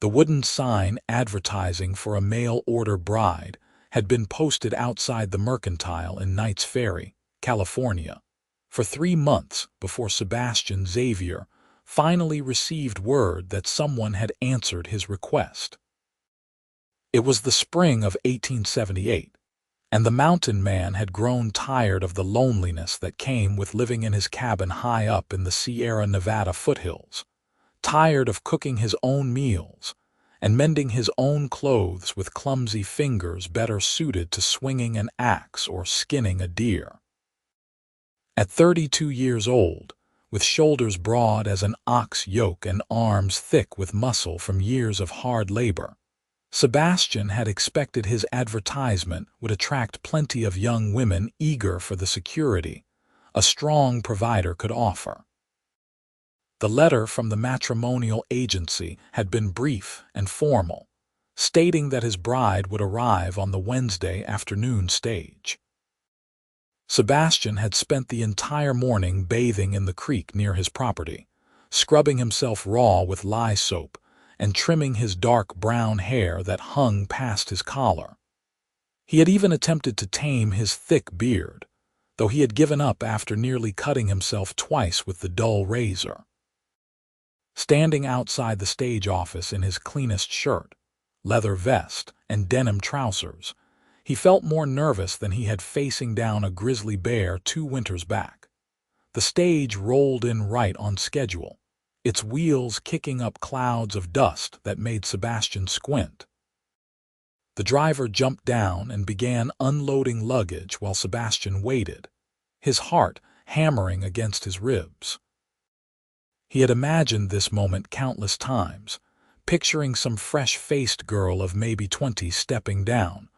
The wooden sign advertising for a mail-order bride had been posted outside the Mercantile in Knights Ferry, California, for 3 months before Sebastian Xavier finally received word that someone had answered his request. It was the spring of 1878, and the mountain man had grown tired of the loneliness that came with living in his cabin high up in the Sierra Nevada foothills, tired of cooking his own meals and mending his own clothes with clumsy fingers better suited to swinging an axe or skinning a deer. At 32 years old, with shoulders broad as an ox yoke and arms thick with muscle from years of hard labor, Sebastian had expected his advertisement would attract plenty of young women eager for the security a strong provider could offer. The letter from the matrimonial agency had been brief and formal, stating that his bride would arrive on the Wednesday afternoon stage. Sebastian had spent the entire morning bathing in the creek near his property, scrubbing himself raw with lye soap and trimming his dark brown hair that hung past his collar. He had even attempted to tame his thick beard, though he had given up after nearly cutting himself twice with the dull razor. Standing outside the stage office in his cleanest shirt, leather vest, and denim trousers, he felt more nervous than he had facing down a grizzly bear 2 winters back. The stage rolled in right on schedule, its wheels kicking up clouds of dust that made Sebastian squint. The driver jumped down and began unloading luggage while Sebastian waited, his heart hammering against his ribs. He had imagined this moment countless times, picturing some fresh-faced girl of maybe 20 stepping down,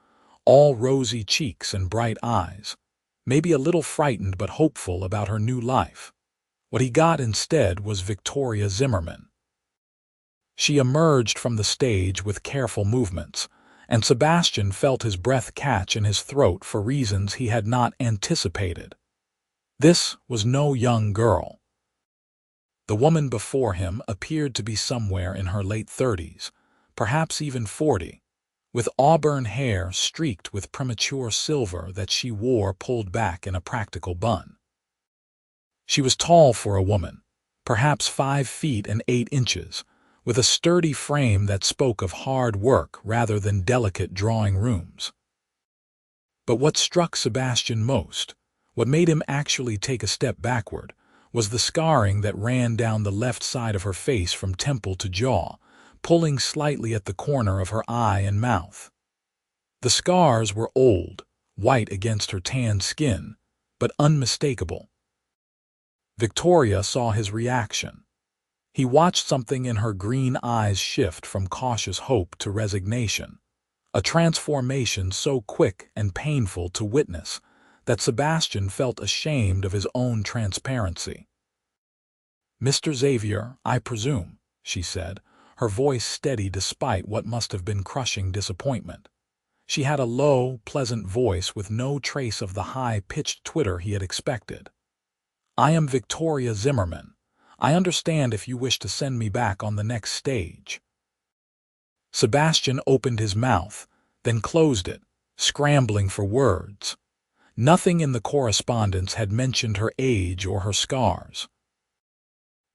all rosy cheeks and bright eyes, maybe a little frightened but hopeful about her new life. What he got instead was Victoria Zimmerman. She emerged from the stage with careful movements, and Sebastian felt his breath catch in his throat for reasons he had not anticipated. This was no young girl. The woman before him appeared to be somewhere in her late 30s, perhaps even 40, with auburn hair streaked with premature silver that she wore pulled back in a practical bun. She was tall for a woman, perhaps 5 feet and 8 inches, with a sturdy frame that spoke of hard work rather than delicate drawing rooms. But what struck Sebastian most, what made him actually take a step backward, was the scarring that ran down the left side of her face from temple to jaw, pulling slightly at the corner of her eye and mouth. The scars were old, white against her tanned skin, but unmistakable. Victoria saw his reaction. He watched something in her green eyes shift from cautious hope to resignation, a transformation so quick and painful to witness that Sebastian felt ashamed of his own transparency. "Mr. Xavier, I presume," she said, her voice steady despite what must have been crushing disappointment. She had a low, pleasant voice with no trace of the high-pitched twitter he had expected. "I am Victoria Zimmerman. I understand if you wish to send me back on the next stage." Sebastian opened his mouth, then closed it, scrambling for words. Nothing in the correspondence had mentioned her age or her scars.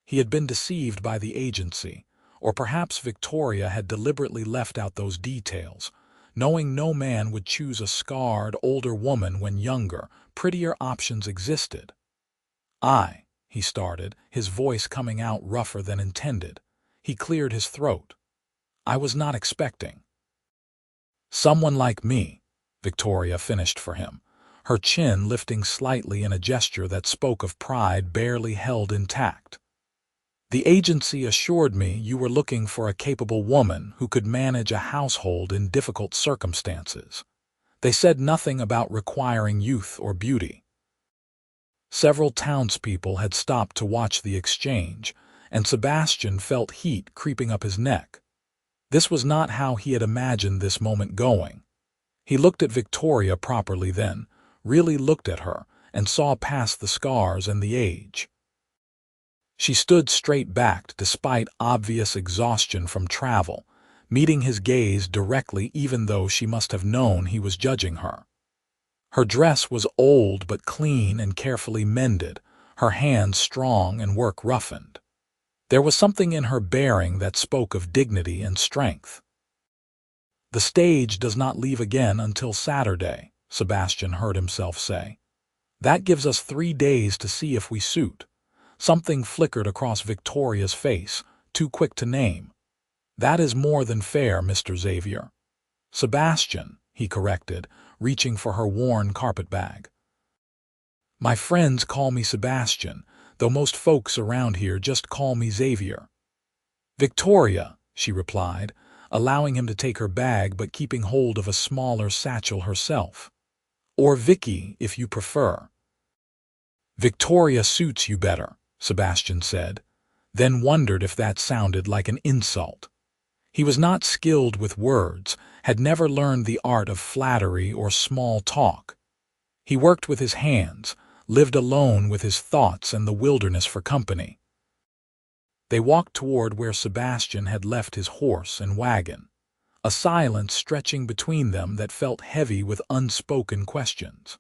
He had been deceived by the agency, or perhaps Victoria had deliberately left out those details, knowing no man would choose a scarred, older woman when younger, prettier options existed. He started, his voice coming out rougher than intended. He cleared his throat. "I was not expecting." "Someone like me," Victoria finished for him, her chin lifting slightly in a gesture that spoke of pride barely held intact. "The agency assured me you were looking for a capable woman who could manage a household in difficult circumstances. They said nothing about requiring youth or beauty." Several townspeople had stopped to watch the exchange, and Sebastian felt heat creeping up his neck. This was not how he had imagined this moment going. He looked at Victoria properly then, really looked at her, and saw past the scars and the age. She stood straight-backed despite obvious exhaustion from travel, meeting his gaze directly even though she must have known he was judging her. Her dress was old but clean and carefully mended, her hands strong and work roughened. There was something in her bearing that spoke of dignity and strength. "The stage does not leave again until Saturday," Sebastian heard himself say. "That gives us 3 days to see if we suit." Something flickered across Victoria's face, too quick to name. "That is more than fair, Mr. Xavier." "Sebastian," he corrected, reaching for her worn carpetbag. "My friends call me Sebastian, though most folks around here just call me Xavier." "Victoria," she replied, allowing him to take her bag but keeping hold of a smaller satchel herself. "Or Vicky, if you prefer." "Victoria suits you better," Sebastian said, then wondered if that sounded like an insult. He was not skilled with words, had never learned the art of flattery or small talk. He worked with his hands, lived alone with his thoughts and the wilderness for company. They walked toward where Sebastian had left his horse and wagon, a silence stretching between them that felt heavy with unspoken questions.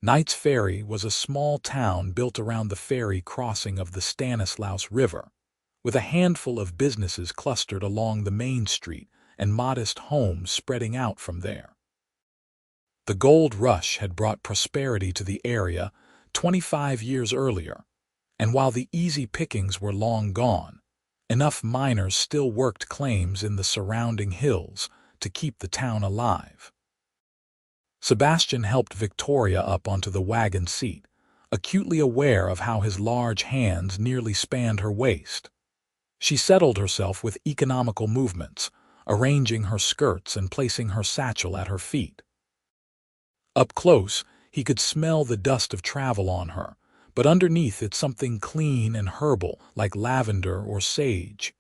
Knight's Ferry was a small town built around the ferry crossing of the Stanislaus River, with a handful of businesses clustered along the main street and modest homes spreading out from there. The gold rush had brought prosperity to the area 25 years earlier, and while the easy pickings were long gone, enough miners still worked claims in the surrounding hills to keep the town alive. Sebastian helped Victoria up onto the wagon seat, acutely aware of how his large hands nearly spanned her waist. She settled herself with economical movements, arranging her skirts and placing her satchel at her feet. Up close, he could smell the dust of travel on her, but underneath it something clean and herbal like lavender or sage.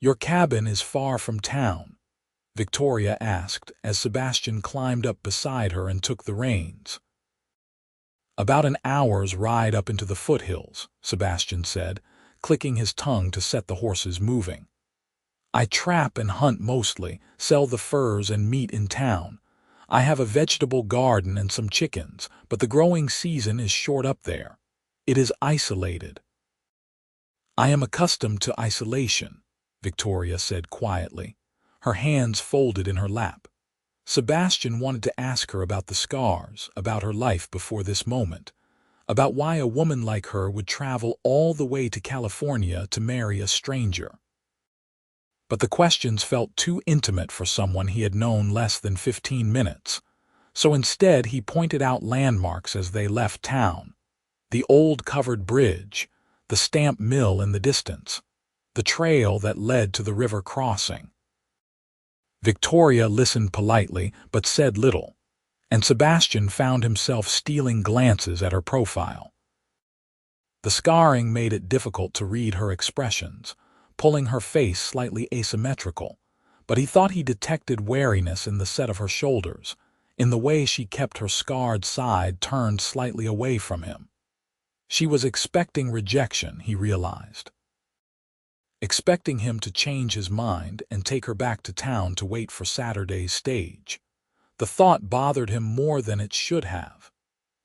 "Your cabin is far from town?" Victoria asked as Sebastian climbed up beside her and took the reins. "About an hour's ride up into the foothills," Sebastian said, clicking his tongue to set the horses moving. "I trap and hunt mostly, sell the furs and meat in town. I have a vegetable garden and some chickens, but the growing season is short up there. It is isolated." "I am accustomed to isolation," Victoria said quietly, her hands folded in her lap. Sebastian wanted to ask her about the scars, about her life before this moment, about why a woman like her would travel all the way to California to marry a stranger. But the questions felt too intimate for someone he had known less than 15 minutes, so instead he pointed out landmarks as they left town. The old covered bridge, the stamp mill in the distance, the trail that led to the river crossing. Victoria listened politely but said little, and Sebastian found himself stealing glances at her profile. The scarring made it difficult to read her expressions, pulling her face slightly asymmetrical, but he thought he detected wariness in the set of her shoulders, in the way she kept her scarred side turned slightly away from him. She was expecting rejection, he realized. Expecting him to change his mind and take her back to town to wait for Saturday's stage. The thought bothered him more than it should have.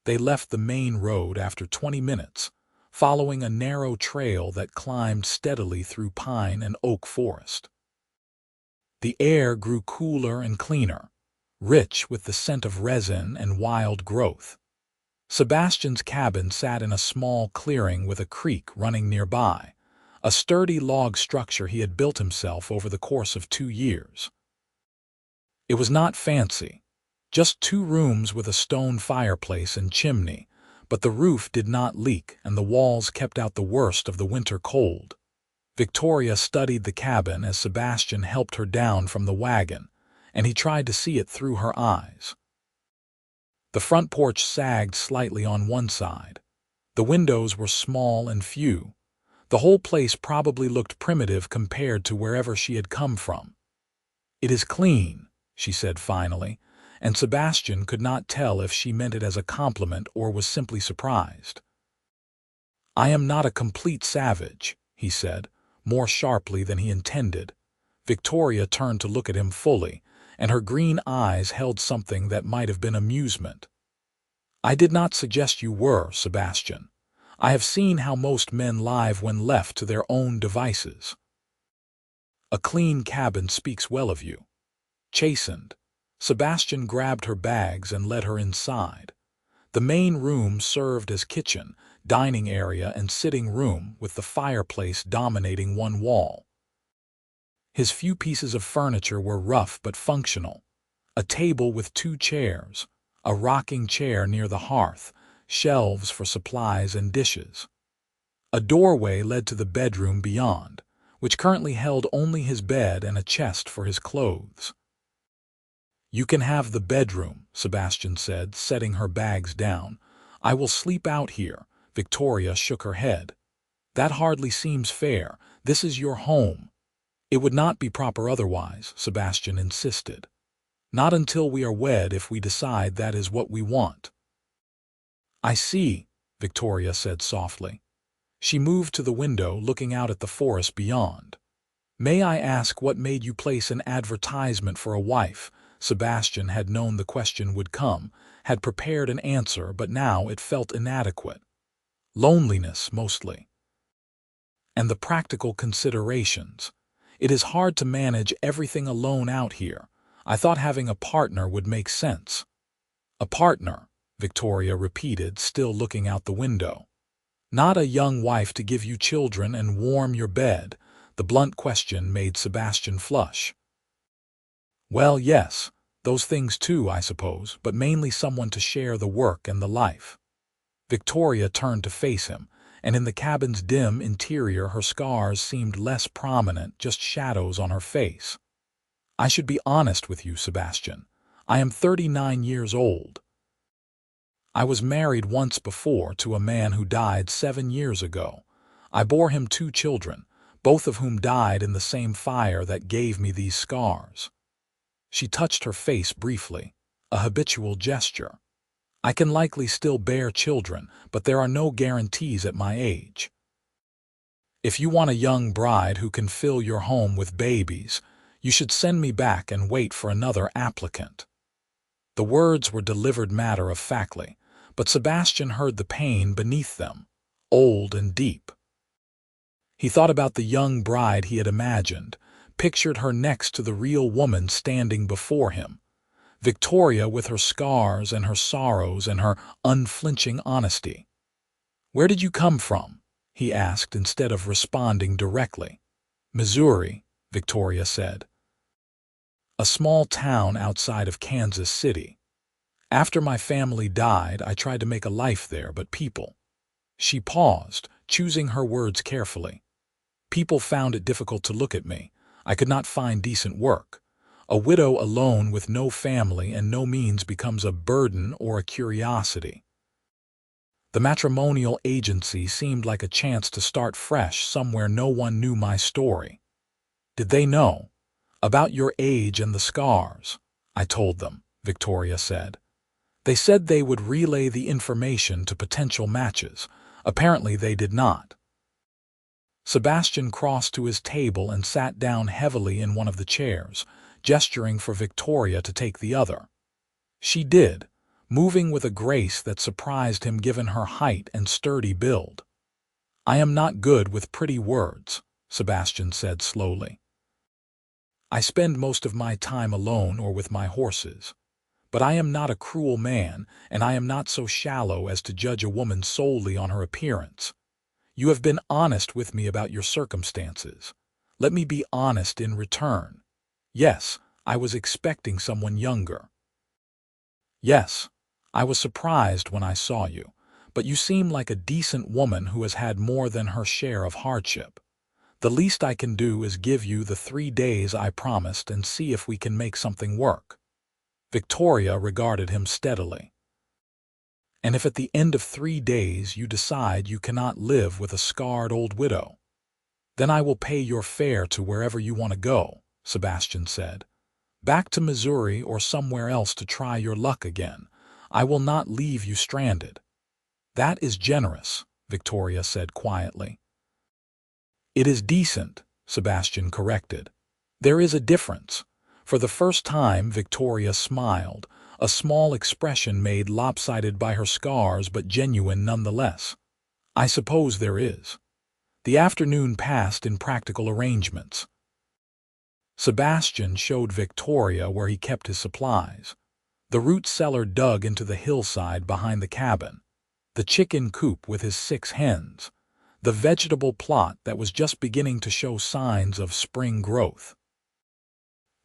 They left the main road after 20 minutes, following a narrow trail that climbed steadily through pine and oak forest. The air grew cooler and cleaner, rich with the scent of resin and wild growth. Sebastian's cabin sat in a small clearing with a creek running nearby, a sturdy log structure he had built himself over the course of 2 years. It was not fancy, just 2 rooms with a stone fireplace and chimney, but the roof did not leak and the walls kept out the worst of the winter cold. Victoria studied the cabin as Sebastian helped her down from the wagon, and he tried to see it through her eyes. The front porch sagged slightly on one side. The windows were small and few. The whole place probably looked primitive compared to wherever she had come from. "It is clean," she said finally, and Sebastian could not tell if she meant it as a compliment or was simply surprised. "I am not a complete savage," he said, more sharply than he intended. Victoria turned to look at him fully, and her green eyes held something that might have been amusement. "I did not suggest you were, Sebastian. I have seen how most men live when left to their own devices. A clean cabin speaks well of you." Chastened, Sebastian grabbed her bags and led her inside. The main room served as kitchen, dining area, and sitting room, with the fireplace dominating one wall. His few pieces of furniture were rough but functional. A table with 2 chairs, a rocking chair near the hearth, shelves for supplies and dishes. A doorway led to the bedroom beyond, which currently held only his bed and a chest for his clothes. "You can have the bedroom," Sebastian said, setting her bags down. "I will sleep out here." Victoria shook her head. "That hardly seems fair. This is your home." "It would not be proper otherwise," Sebastian insisted. "Not until we are wed, if we decide that is what we want." "I see," Victoria said softly. She moved to the window, looking out at the forest beyond. "May I ask what made you place an advertisement for a wife?" Sebastian had known the question would come, had prepared an answer, but now it felt inadequate. "Loneliness, mostly. And the practical considerations. It is hard to manage everything alone out here. I thought having a partner would make sense." "A partner," Victoria repeated, still looking out the window. "Not a young wife to give you children and warm your bed." The blunt question made Sebastian flush. "Well, yes, those things too, I suppose, but mainly someone to share the work and the life." Victoria turned to face him, and in the cabin's dim interior her scars seemed less prominent, just shadows on her face. "I should be honest with you, Sebastian. I am 39 years old. I was married once before to a man who died 7 years ago. I bore him 2 children, both of whom died in the same fire that gave me these scars." She touched her face briefly, a habitual gesture. "I can likely still bear children, but there are no guarantees at my age. If you want a young bride who can fill your home with babies, you should send me back and wait for another applicant." The words were delivered matter-of-factly, but Sebastian heard the pain beneath them, old and deep. He thought about the young bride he had imagined, pictured her next to the real woman standing before him. Victoria, with her scars and her sorrows and her unflinching honesty. "Where did you come from?" he asked instead of responding directly. "Missouri," Victoria said. "A small town outside of Kansas City. After my family died, I tried to make a life there, but people—" She paused, choosing her words carefully. "People found it difficult to look at me. I could not find decent work. A widow alone with no family and no means becomes a burden or a curiosity. The matrimonial agency seemed like a chance to start fresh somewhere no one knew my story." "Did they know?" "About your age and the scars." "I told them," Victoria said. "They said they would relay the information to potential matches. Apparently they did not." Sebastian crossed to his table and sat down heavily in one of the chairs, gesturing for Victoria to take the other. She did, moving with a grace that surprised him given her height and sturdy build. "I am not good with pretty words," Sebastian said slowly. "I spend most of my time alone or with my horses. But I am not a cruel man, and I am not so shallow as to judge a woman solely on her appearance. You have been honest with me about your circumstances. Let me be honest in return. Yes, I was expecting someone younger. Yes, I was surprised when I saw you, but you seem like a decent woman who has had more than her share of hardship. The least I can do is give you the 3 days I promised and see if we can make something work." Victoria regarded him steadily. "And if at the end of 3 days you decide you cannot live with a scarred old widow, then I will pay your fare to wherever you want to go," Sebastian said. "Back to Missouri or somewhere else to try your luck again. I will not leave you stranded." "That is generous," Victoria said quietly. "It is decent," Sebastian corrected. There is a difference. For the first time, Victoria smiled, a small expression made lopsided by her scars but genuine nonetheless. I suppose there is. The afternoon passed in practical arrangements. Sebastian showed Victoria where he kept his supplies. The root cellar dug into the hillside behind the cabin, the chicken coop with his 6 hens, the vegetable plot that was just beginning to show signs of spring growth.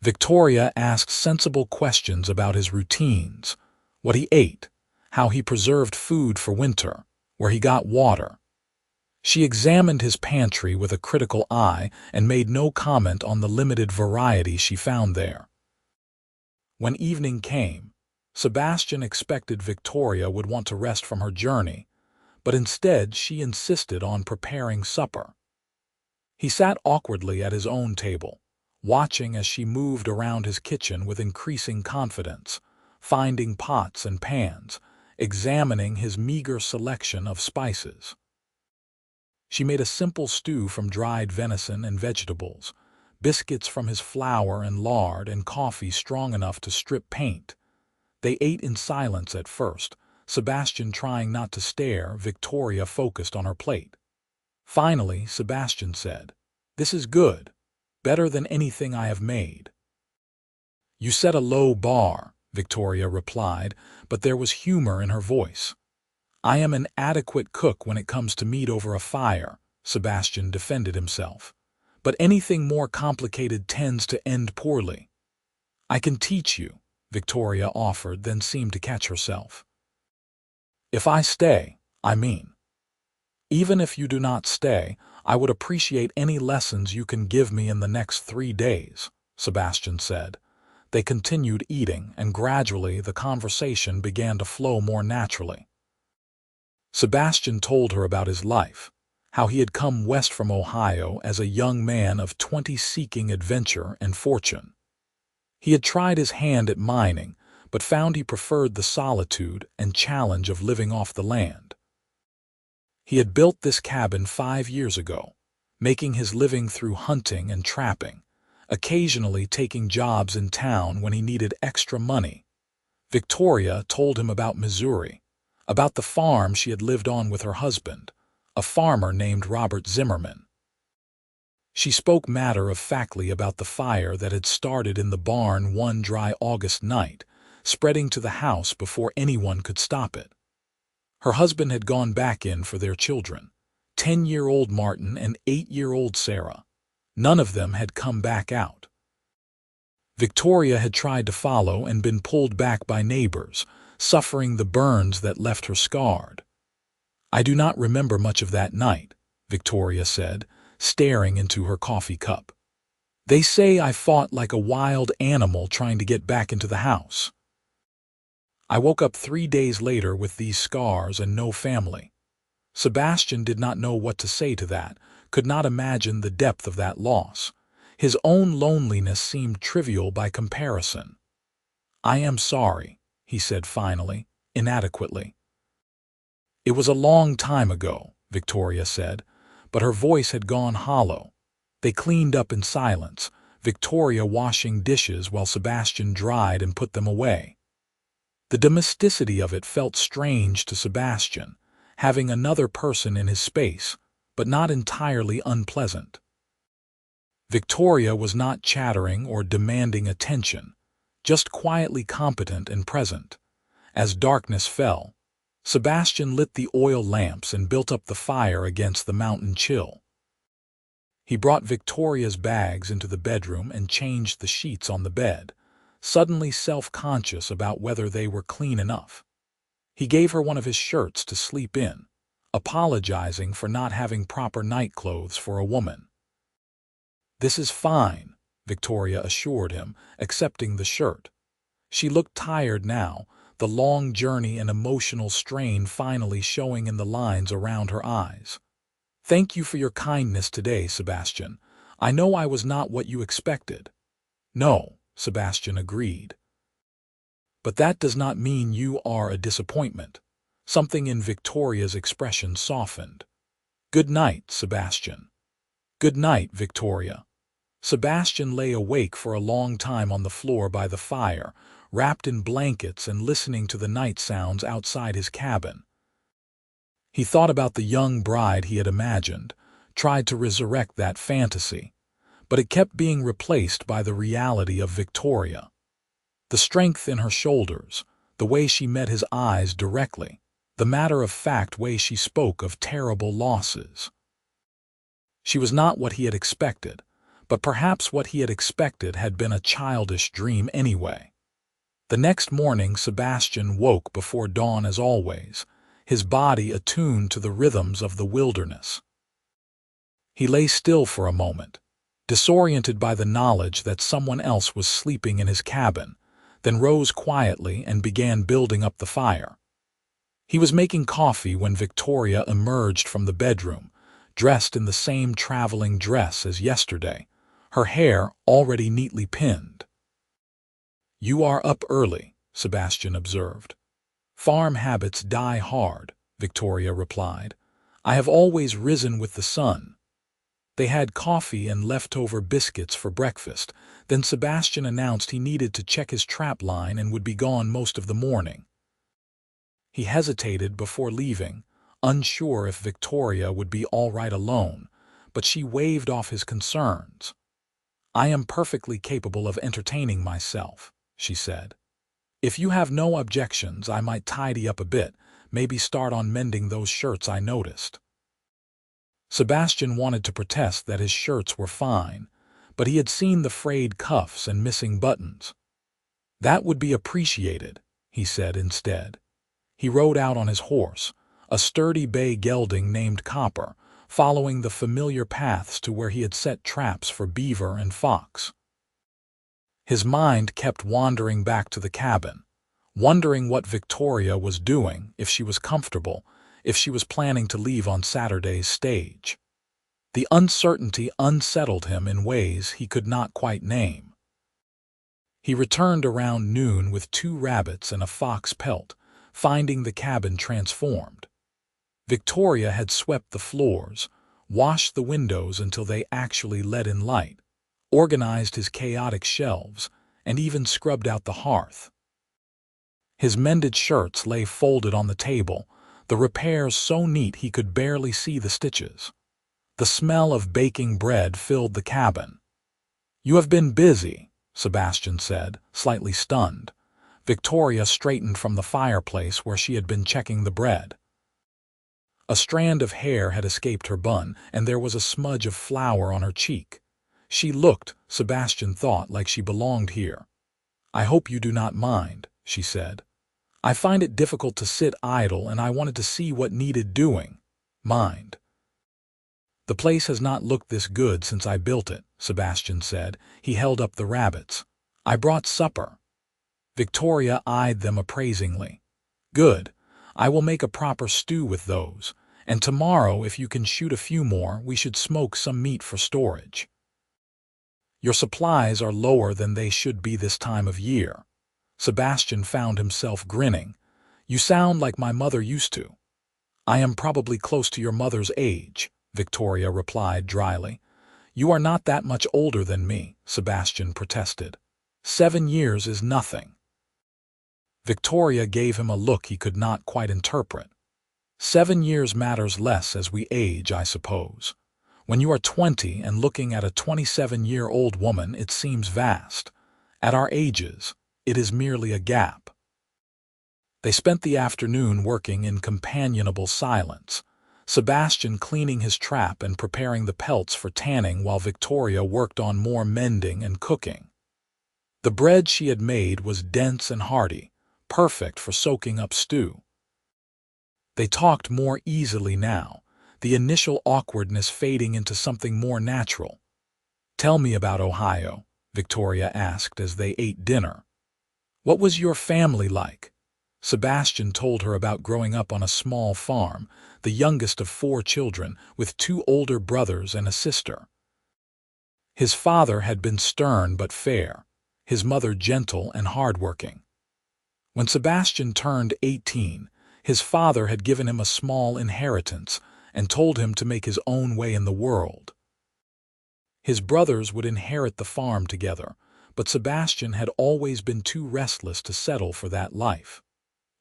Victoria asked sensible questions about his routines, what he ate, how he preserved food for winter, where he got water. She examined his pantry with a critical eye and made no comment on the limited variety she found there. When evening came, Sebastian expected Victoria would want to rest from her journey, but instead she insisted on preparing supper. He sat awkwardly at his own table, watching as she moved around his kitchen with increasing confidence, finding pots and pans, examining his meager selection of spices. She made a simple stew from dried venison and vegetables, biscuits from his flour and lard, and coffee strong enough to strip paint. They ate in silence at first, Sebastian trying not to stare, Victoria focused on her plate. Finally, Sebastian said, "This is good, better than anything I have made." "You set a low bar," Victoria replied, but there was humor in her voice. "I am an adequate cook when it comes to meat over a fire," Sebastian defended himself. "But anything more complicated tends to end poorly." "I can teach you," Victoria offered, then seemed to catch herself. "If I stay, I mean. Even if you do not stay, I would appreciate any lessons you can give me in the next 3 days," Sebastian said. They continued eating, and gradually the conversation began to flow more naturally. Sebastian told her about his life, how he had come west from Ohio as a young man of 20 seeking adventure and fortune. He had tried his hand at mining, but found he preferred the solitude and challenge of living off the land. He had built this cabin 5 years ago, making his living through hunting and trapping, occasionally taking jobs in town when he needed extra money. Victoria told him about Missouri, about the farm she had lived on with her husband, a farmer named Robert Zimmerman. She spoke matter-of-factly about the fire that had started in the barn one dry August night, spreading to the house before anyone could stop it. Her husband had gone back in for their children, 10-year-old Martin and 8-year-old Sarah. None of them had come back out. Victoria had tried to follow and been pulled back by neighbors, suffering the burns that left her scarred. "I do not remember much of that night," Victoria said, staring into her coffee cup. "They say I fought like a wild animal trying to get back into the house. I woke up 3 days later with these scars and no family." Sebastian did not know what to say to that, could not imagine the depth of that loss. His own loneliness seemed trivial by comparison. "I am sorry," he said finally, inadequately. "It was a long time ago," Victoria said, but her voice had gone hollow. They cleaned up in silence, Victoria washing dishes while Sebastian dried and put them away. The domesticity of it felt strange to Sebastian, having another person in his space, but not entirely unpleasant. Victoria was not chattering or demanding attention, just quietly competent and present. As darkness fell, Sebastian lit the oil lamps and built up the fire against the mountain chill. He brought Victoria's bags into the bedroom and changed the sheets on the bed, suddenly self-conscious about whether they were clean enough. He gave her one of his shirts to sleep in, apologizing for not having proper night clothes for a woman. "This is fine," Victoria assured him, accepting the shirt. She looked tired now, the long journey and emotional strain finally showing in the lines around her eyes. "Thank you for your kindness today, Sebastian. I know I was not what you expected." "No," Sebastian agreed. "But that does not mean you are a disappointment." Something in Victoria's expression softened. "Good night, Sebastian." "Good night, Victoria." Sebastian lay awake for a long time on the floor by the fire, wrapped in blankets and listening to the night sounds outside his cabin. He thought about the young bride he had imagined, tried to resurrect that fantasy, but it kept being replaced by the reality of Victoria. The strength in her shoulders, the way she met his eyes directly, the matter-of-fact way she spoke of terrible losses. She was not what he had expected, but perhaps what he had expected had been a childish dream anyway. The next morning Sebastian woke before dawn as always, his body attuned to the rhythms of the wilderness. He lay still for a moment, disoriented by the knowledge that someone else was sleeping in his cabin, then rose quietly and began building up the fire. He was making coffee when Victoria emerged from the bedroom, dressed in the same traveling dress as yesterday, her hair already neatly pinned. "You are up early," Sebastian observed. "Farm habits die hard," Victoria replied. "I have always risen with the sun." They had coffee and leftover biscuits for breakfast. Then Sebastian announced he needed to check his trap line and would be gone most of the morning. He hesitated before leaving, unsure if Victoria would be all right alone, but she waved off his concerns. "I am perfectly capable of entertaining myself," she said. "If you have no objections, I might tidy up a bit, maybe start on mending those shirts I noticed." Sebastian wanted to protest that his shirts were fine, but he had seen the frayed cuffs and missing buttons. "That would be appreciated," he said instead. He rode out on his horse, a sturdy bay gelding named Copper, following the familiar paths to where he had set traps for beaver and fox. His mind kept wandering back to the cabin, wondering what Victoria was doing, if she was comfortable, if she was planning to leave on Saturday's stage. The uncertainty unsettled him in ways he could not quite name. He returned around noon with 2 rabbits and a fox pelt, finding the cabin transformed. Victoria had swept the floors, washed the windows until they actually let in light, organized his chaotic shelves, and even scrubbed out the hearth. His mended shirts lay folded on the table, the repairs so neat he could barely see the stitches. The smell of baking bread filled the cabin. "You have been busy," Sebastian said, slightly stunned. Victoria straightened from the fireplace where she had been checking the bread. A strand of hair had escaped her bun, and there was a smudge of flour on her cheek. She looked, Sebastian thought, like she belonged here. "I hope you do not mind," she said. "I find it difficult to sit idle, and I wanted to see what needed doing." "Mind." "The place has not looked this good since I built it," Sebastian said. He held up the rabbits. "I brought supper." Victoria eyed them appraisingly. "Good. I will make a proper stew with those, and tomorrow, if you can shoot a few more, we should smoke some meat for storage." "Your supplies are lower than they should be this time of year." Sebastian found himself grinning. "You sound like my mother used to." "I am probably close to your mother's age," Victoria replied dryly. "You are not that much older than me," Sebastian protested. 7 years is nothing." Victoria gave him a look he could not quite interpret. 7 years matters less as we age, I suppose. When you are 20 and looking at a 27-year-old woman, it seems vast. At our ages, it is merely a gap. They spent the afternoon working in companionable silence, Sebastian cleaning his trap and preparing the pelts for tanning while Victoria worked on more mending and cooking. The bread she had made was dense and hearty, perfect for soaking up stew. They talked more easily now, the initial awkwardness fading into something more natural. "Tell me about Ohio," Victoria asked as they ate dinner. "What was your family like?" Sebastian told her about growing up on a small farm, the youngest of 4 children, with 2 older brothers and a sister. His father had been stern but fair, his mother gentle and hardworking. When Sebastian turned 18, his father had given him a small inheritance and told him to make his own way in the world. His brothers would inherit the farm together, but Sebastian had always been too restless to settle for that life.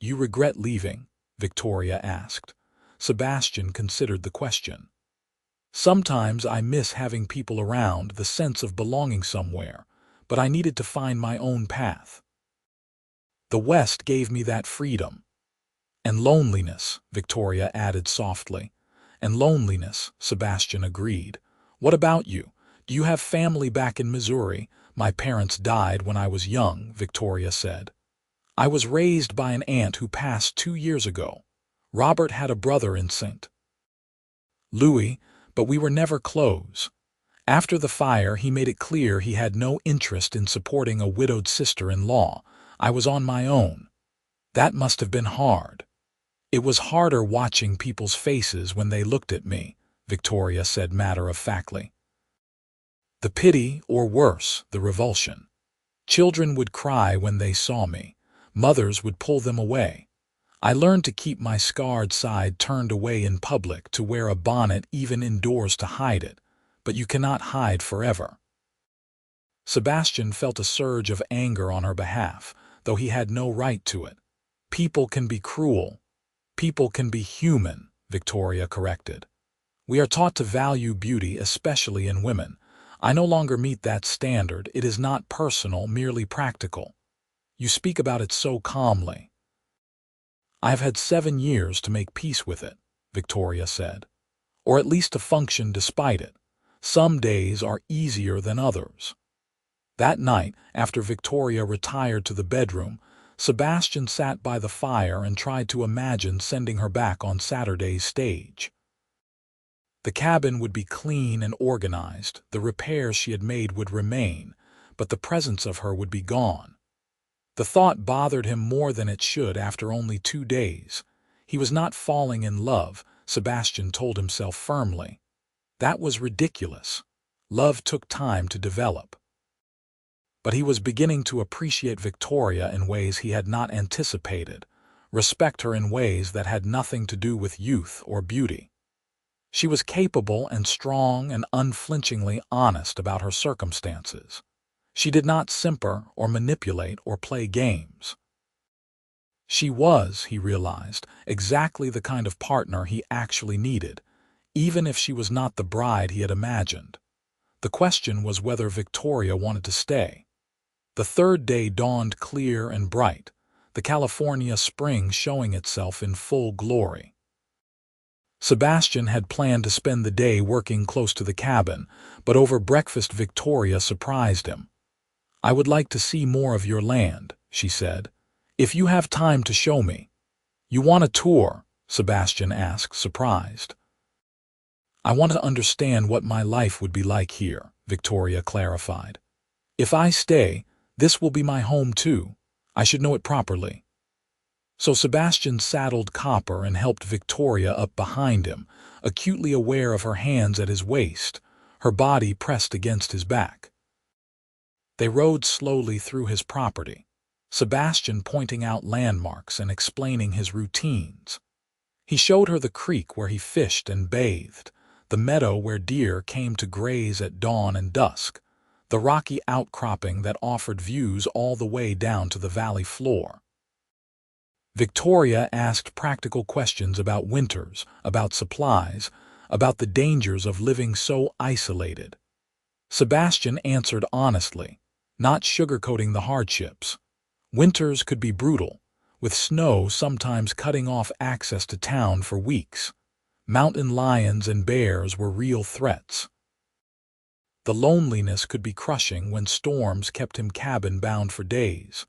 "You regret leaving?" Victoria asked. Sebastian considered the question. "Sometimes I miss having people around, the sense of belonging somewhere, but I needed to find my own path. The West gave me that freedom." "And loneliness," Victoria added softly. "And loneliness," Sebastian agreed. "What about you? Do you have family back in Missouri?" "My parents died when I was young," Victoria said. "I was raised by an aunt who passed 2 years ago. Robert had a brother in St. Louis, but we were never close. After the fire, he made it clear he had no interest in supporting a widowed sister-in-law. I was on my own. That must have been hard." "It was harder watching people's faces when they looked at me," Victoria said matter-of-factly. "The pity, or worse, the revulsion. Children would cry when they saw me. Mothers would pull them away. I learned to keep my scarred side turned away in public, to wear a bonnet even indoors to hide it, but you cannot hide forever." Sebastian felt a surge of anger on her behalf, though he had no right to it. "People can be cruel. People can be human," Victoria corrected. "We are taught to value beauty, especially in women. I no longer meet that standard. It is not personal, merely practical." "You speak about it so calmly." "I have had 7 years to make peace with it," Victoria said. "Or at least to function despite it. Some days are easier than others." That night, after Victoria retired to the bedroom, Sebastian sat by the fire and tried to imagine sending her back on Saturday's stage. The cabin would be clean and organized, the repairs she had made would remain, but the presence of her would be gone. The thought bothered him more than it should after only 2 days. He was not falling in love, Sebastian told himself firmly. That was ridiculous. Love took time to develop. But he was beginning to appreciate Victoria in ways he had not anticipated, respect her in ways that had nothing to do with youth or beauty. She was capable and strong and unflinchingly honest about her circumstances. She did not simper or manipulate or play games. She was, he realized, exactly the kind of partner he actually needed, even if she was not the bride he had imagined. The question was whether Victoria wanted to stay. The third day dawned clear and bright, the California spring showing itself in full glory. Sebastian had planned to spend the day working close to the cabin, but over breakfast Victoria surprised him. "I would like to see more of your land," she said. "If you have time to show me." "You want a tour?" Sebastian asked, surprised. "I want to understand what my life would be like here," Victoria clarified. "If I stay, this will be my home too. I should know it properly." So Sebastian saddled Copper and helped Victoria up behind him, acutely aware of her hands at his waist, her body pressed against his back. They rode slowly through his property, Sebastian pointing out landmarks and explaining his routines. He showed her the creek where he fished and bathed, the meadow where deer came to graze at dawn and dusk, the rocky outcropping that offered views all the way down to the valley floor. Victoria asked practical questions about winters, about supplies, about the dangers of living so isolated. Sebastian answered honestly, not sugarcoating the hardships. Winters could be brutal, with snow sometimes cutting off access to town for weeks. Mountain lions and bears were real threats. The loneliness could be crushing when storms kept him cabin-bound for days.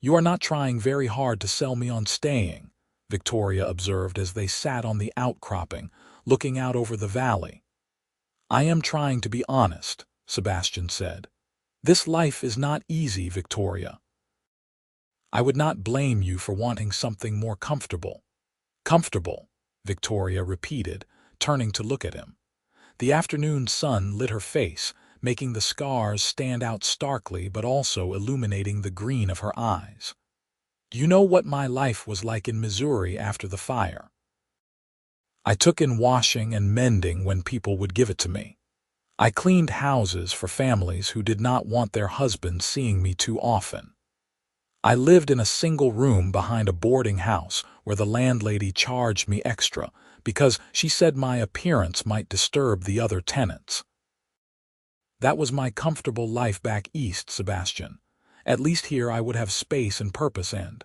"You are not trying very hard to sell me on staying," Victoria observed as they sat on the outcropping, looking out over the valley. "I am trying to be honest," Sebastian said. "This life is not easy, Victoria. I would not blame you for wanting something more comfortable." "Comfortable," Victoria repeated, turning to look at him. The afternoon sun lit her face, making the scars stand out starkly but also illuminating the green of her eyes. "Do you know what my life was like in Missouri after the fire? I took in washing and mending when people would give it to me. I cleaned houses for families who did not want their husbands seeing me too often. I lived in a single room behind a boarding house where the landlady charged me extra because she said my appearance might disturb the other tenants. That was my comfortable life back east, Sebastian. At least here I would have space and purpose and...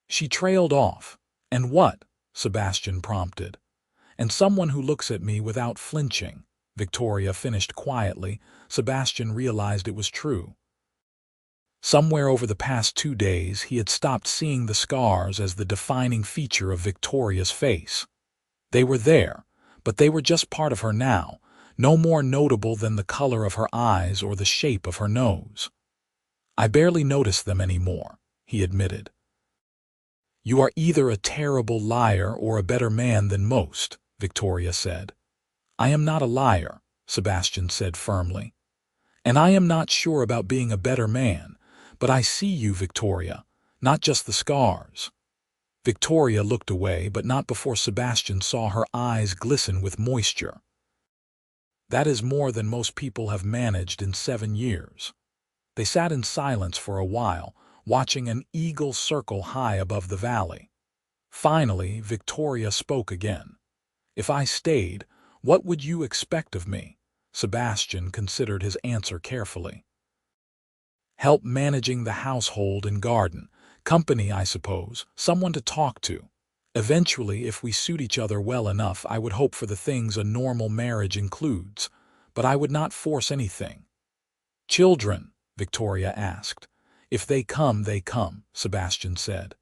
She trailed off. And what? Sebastian prompted. And someone who looks at me without flinching. Victoria finished quietly. Sebastian realized it was true. Somewhere over the past 2 days, he had stopped seeing the scars as the defining feature of Victoria's face. They were there, but they were just part of her now, no more notable than the color of her eyes or the shape of her nose. I barely notice them anymore, he admitted. You are either a terrible liar or a better man than most, Victoria said. I am not a liar, Sebastian said firmly. And I am not sure about being a better man, but I see you, Victoria, not just the scars. Victoria looked away, but not before Sebastian saw her eyes glisten with moisture. That is more than most people have managed in 7 years. They sat in silence for a while, watching an eagle circle high above the valley. Finally, Victoria spoke again. If I stayed, what would you expect of me? Sebastian considered his answer carefully. Help managing the household and garden. Company, I suppose, someone to talk to. Eventually, if we suit each other well enough, I would hope for the things a normal marriage includes, but I would not force anything. Children, Victoria asked. If they come, Sebastian said.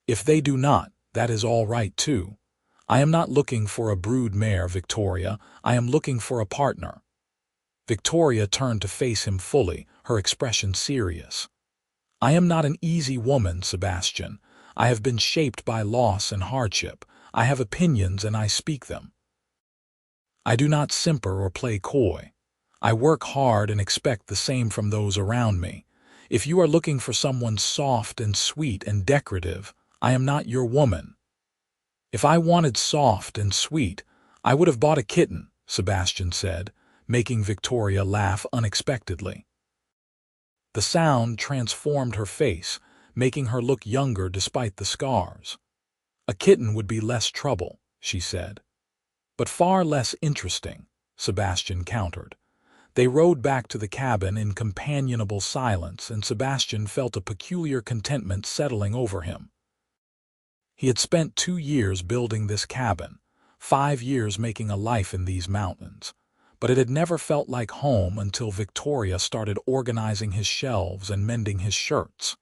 If they do not, that is all right too. I am not looking for a brood mare, Victoria. I am looking for a partner. Victoria turned to face him fully, her expression serious. I am not an easy woman, Sebastian. I have been shaped by loss and hardship. I have opinions and I speak them. I do not simper or play coy. I work hard and expect the same from those around me. If you are looking for someone soft and sweet and decorative, I am not your woman. If I wanted soft and sweet, I would have bought a kitten, Sebastian said, making Victoria laugh unexpectedly. The sound transformed her face, making her look younger despite the scars. A kitten would be less trouble, she said. But far less interesting, Sebastian countered. They rode back to the cabin in companionable silence, and Sebastian felt a peculiar contentment settling over him. He had spent 2 years building this cabin, 5 years making a life in these mountains, but it had never felt like home until Victoria started organizing his shelves and mending his shirts.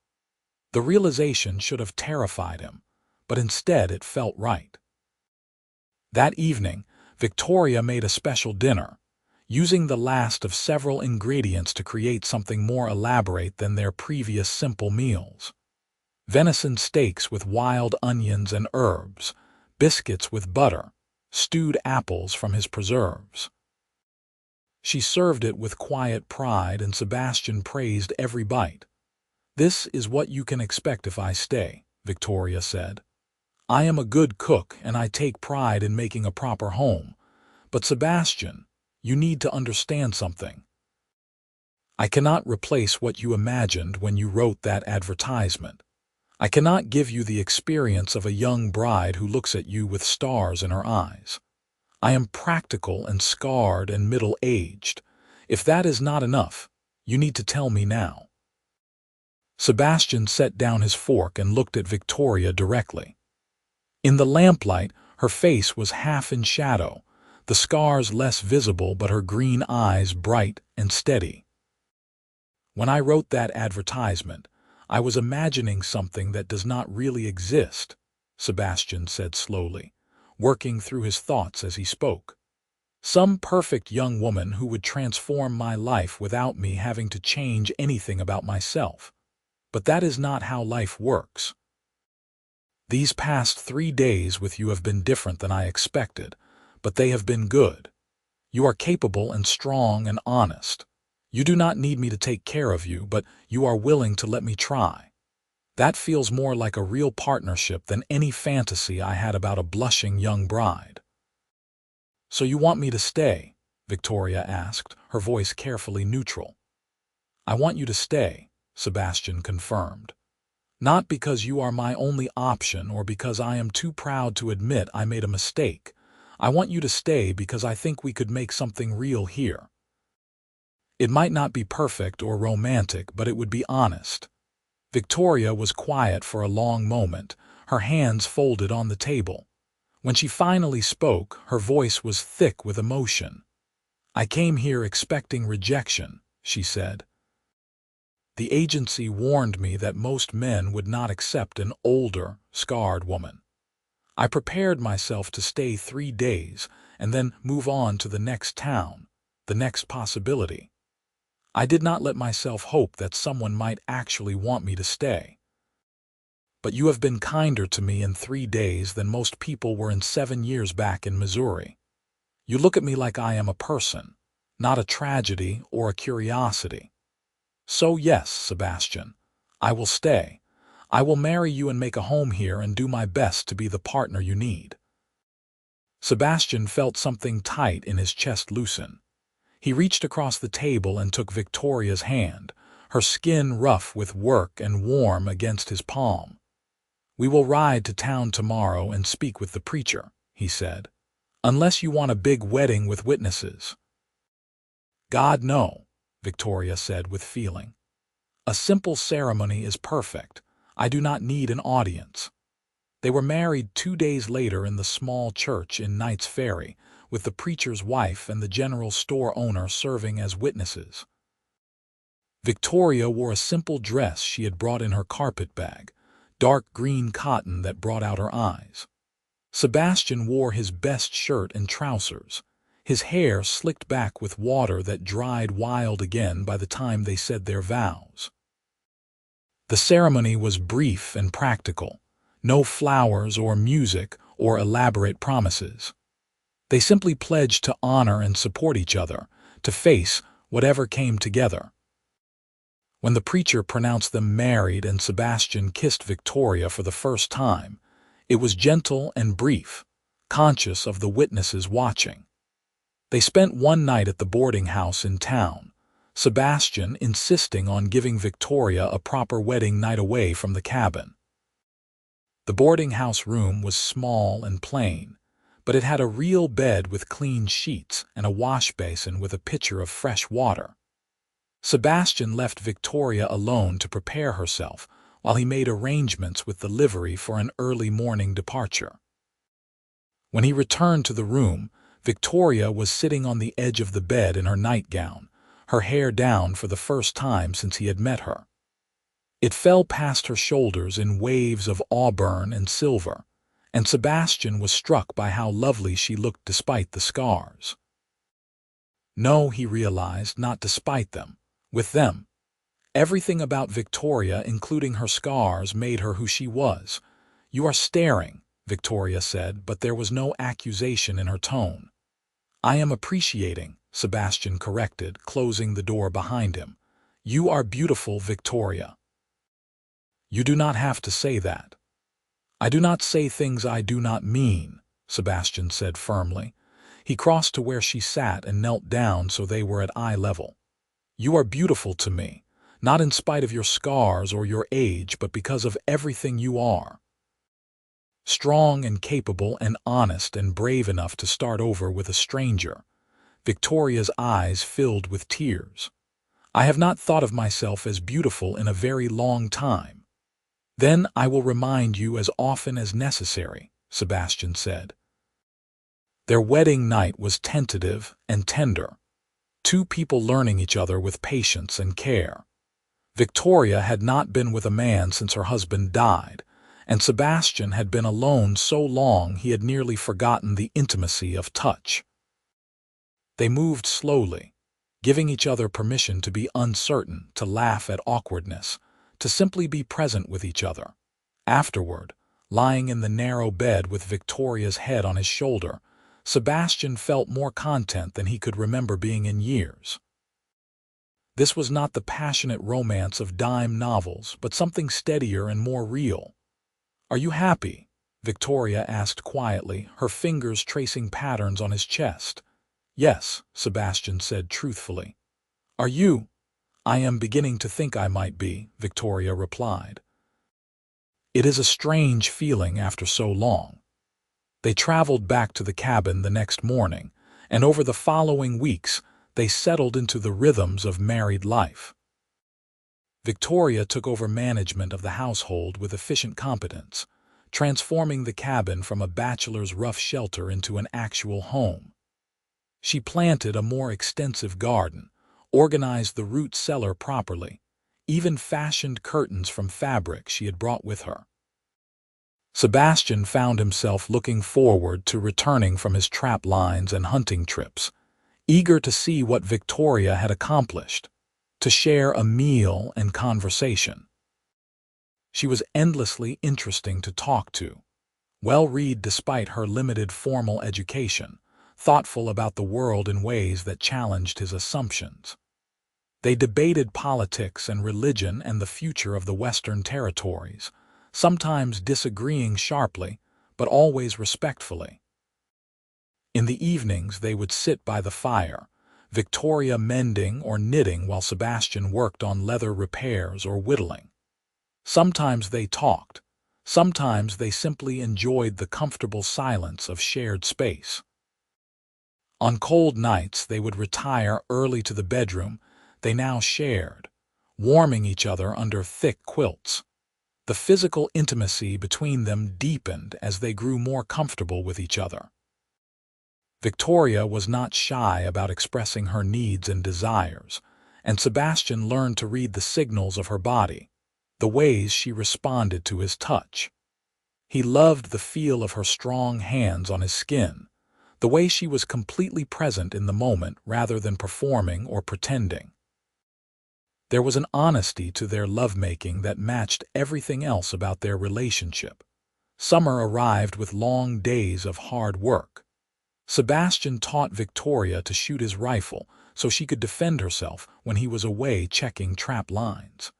The realization should have terrified him, but instead it felt right. That evening, Victoria made a special dinner, using the last of several ingredients to create something more elaborate than their previous simple meals. Venison steaks with wild onions and herbs, biscuits with butter, stewed apples from his preserves. She served it with quiet pride, and Sebastian praised every bite. This is what you can expect if I stay, Victoria said. I am a good cook and I take pride in making a proper home. But Sebastian, you need to understand something. I cannot replace what you imagined when you wrote that advertisement. I cannot give you the experience of a young bride who looks at you with stars in her eyes. I am practical and scarred and middle-aged. If that is not enough, you need to tell me now. Sebastian set down his fork and looked at Victoria directly. In the lamplight, her face was half in shadow, the scars less visible but her green eyes bright and steady. When I wrote that advertisement, I was imagining something that does not really exist, Sebastian said slowly, working through his thoughts as he spoke. Some perfect young woman who would transform my life without me having to change anything about myself. But that is not how life works. These past 3 days with you have been different than I expected, but they have been good. You are capable and strong and honest. You do not need me to take care of you, but you are willing to let me try. That feels more like a real partnership than any fantasy I had about a blushing young bride. So you want me to stay? Victoria asked, her voice carefully neutral. I want you to stay, Sebastian confirmed. Not because you are my only option or because I am too proud to admit I made a mistake. I want you to stay because I think we could make something real here. It might not be perfect or romantic, but it would be honest. Victoria was quiet for a long moment, her hands folded on the table. When she finally spoke, her voice was thick with emotion. I came here expecting rejection, she said. The agency warned me that most men would not accept an older, scarred woman. I prepared myself to stay 3 days and then move on to the next town, the next possibility. I did not let myself hope that someone might actually want me to stay. But you have been kinder to me in 3 days than most people were in 7 years back in Missouri. You look at me like I am a person, not a tragedy or a curiosity. So yes, Sebastian, I will stay. I will marry you and make a home here and do my best to be the partner you need. Sebastian felt something tight in his chest loosen. He reached across the table and took Victoria's hand, her skin rough with work and warm against his palm. We will ride to town tomorrow and speak with the preacher, he said. Unless you want a big wedding with witnesses. God, no, Victoria said with feeling. A simple ceremony is perfect. I do not need an audience. They were married 2 days later in the small church in Knight's Ferry, with the preacher's wife and the general store owner serving as witnesses. Victoria wore a simple dress she had brought in her carpet bag, dark green cotton that brought out her eyes. Sebastian wore his best shirt and trousers, his hair slicked back with water that dried wild again by the time they said their vows. The ceremony was brief and practical, no flowers or music or elaborate promises. They simply pledged to honor and support each other, to face whatever came together. When the preacher pronounced them married and Sebastian kissed Victoria for the first time, it was gentle and brief, conscious of the witnesses watching. They spent one night at the boarding house in town, Sebastian insisting on giving Victoria a proper wedding night away from the cabin. The boarding house room was small and plain, but it had a real bed with clean sheets and a wash basin with a pitcher of fresh water. Sebastian left Victoria alone to prepare herself while he made arrangements with the livery for an early morning departure. When he returned to the room, Victoria was sitting on the edge of the bed in her nightgown, her hair down for the first time since he had met her. It fell past her shoulders in waves of auburn and silver, and Sebastian was struck by how lovely she looked despite the scars. No, he realized, not despite them, with them. Everything about Victoria, including her scars, made her who she was. You are staring, Victoria said, but there was no accusation in her tone. I am appreciating, Sebastian corrected, closing the door behind him. You are beautiful, Victoria. You do not have to say that. I do not say things I do not mean, Sebastian said firmly. He crossed to where she sat and knelt down so they were at eye level. You are beautiful to me, not in spite of your scars or your age, but because of everything you are. Strong and capable and honest and brave enough to start over with a stranger. Victoria's eyes filled with tears. I have not thought of myself as beautiful in a very long time. Then I will remind you as often as necessary, Sebastian said. Their wedding night was tentative and tender. 2 people learning each other with patience and care. Victoria had not been with a man since her husband died, and Sebastian had been alone so long he had nearly forgotten the intimacy of touch. They moved slowly, giving each other permission to be uncertain, to laugh at awkwardness, to simply be present with each other. Afterward, lying in the narrow bed with Victoria's head on his shoulder, Sebastian felt more content than he could remember being in years. This was not the passionate romance of dime novels, but something steadier and more real. Are you happy? Victoria asked quietly, her fingers tracing patterns on his chest. Yes, Sebastian said truthfully. Are you? I am beginning to think I might be, Victoria replied. It is a strange feeling after so long. They traveled back to the cabin the next morning, and over the following weeks, they settled into the rhythms of married life. Victoria took over management of the household with efficient competence, transforming the cabin from a bachelor's rough shelter into an actual home. She planted a more extensive garden, organized the root cellar properly, even fashioned curtains from fabric she had brought with her. Sebastian found himself looking forward to returning from his trap lines and hunting trips, eager to see what Victoria had accomplished, to share a meal and conversation. She was endlessly interesting to talk to, well-read despite her limited formal education, thoughtful about the world in ways that challenged his assumptions. They debated politics and religion and the future of the Western territories, sometimes disagreeing sharply, but always respectfully. In the evenings they would sit by the fire, Victoria mending or knitting while Sebastian worked on leather repairs or whittling. Sometimes they talked, sometimes they simply enjoyed the comfortable silence of shared space. On cold nights they would retire early to the bedroom they now shared, warming each other under thick quilts. The physical intimacy between them deepened as they grew more comfortable with each other. Victoria was not shy about expressing her needs and desires, and Sebastian learned to read the signals of her body, the ways she responded to his touch. He loved the feel of her strong hands on his skin, the way she was completely present in the moment rather than performing or pretending. There was an honesty to their lovemaking that matched everything else about their relationship. Summer arrived with long days of hard work. Sebastian taught Victoria to shoot his rifle so she could defend herself when he was away checking trap lines.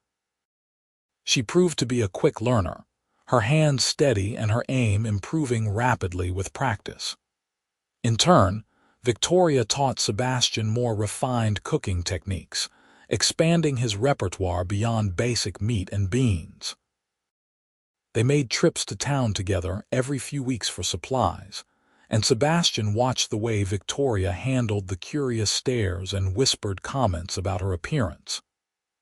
She proved to be a quick learner, her hands steady and her aim improving rapidly with practice. In turn, Victoria taught Sebastian more refined cooking techniques, expanding his repertoire beyond basic meat and beans. They made trips to town together every few weeks for supplies, and Sebastian watched the way Victoria handled the curious stares and whispered comments about her appearance.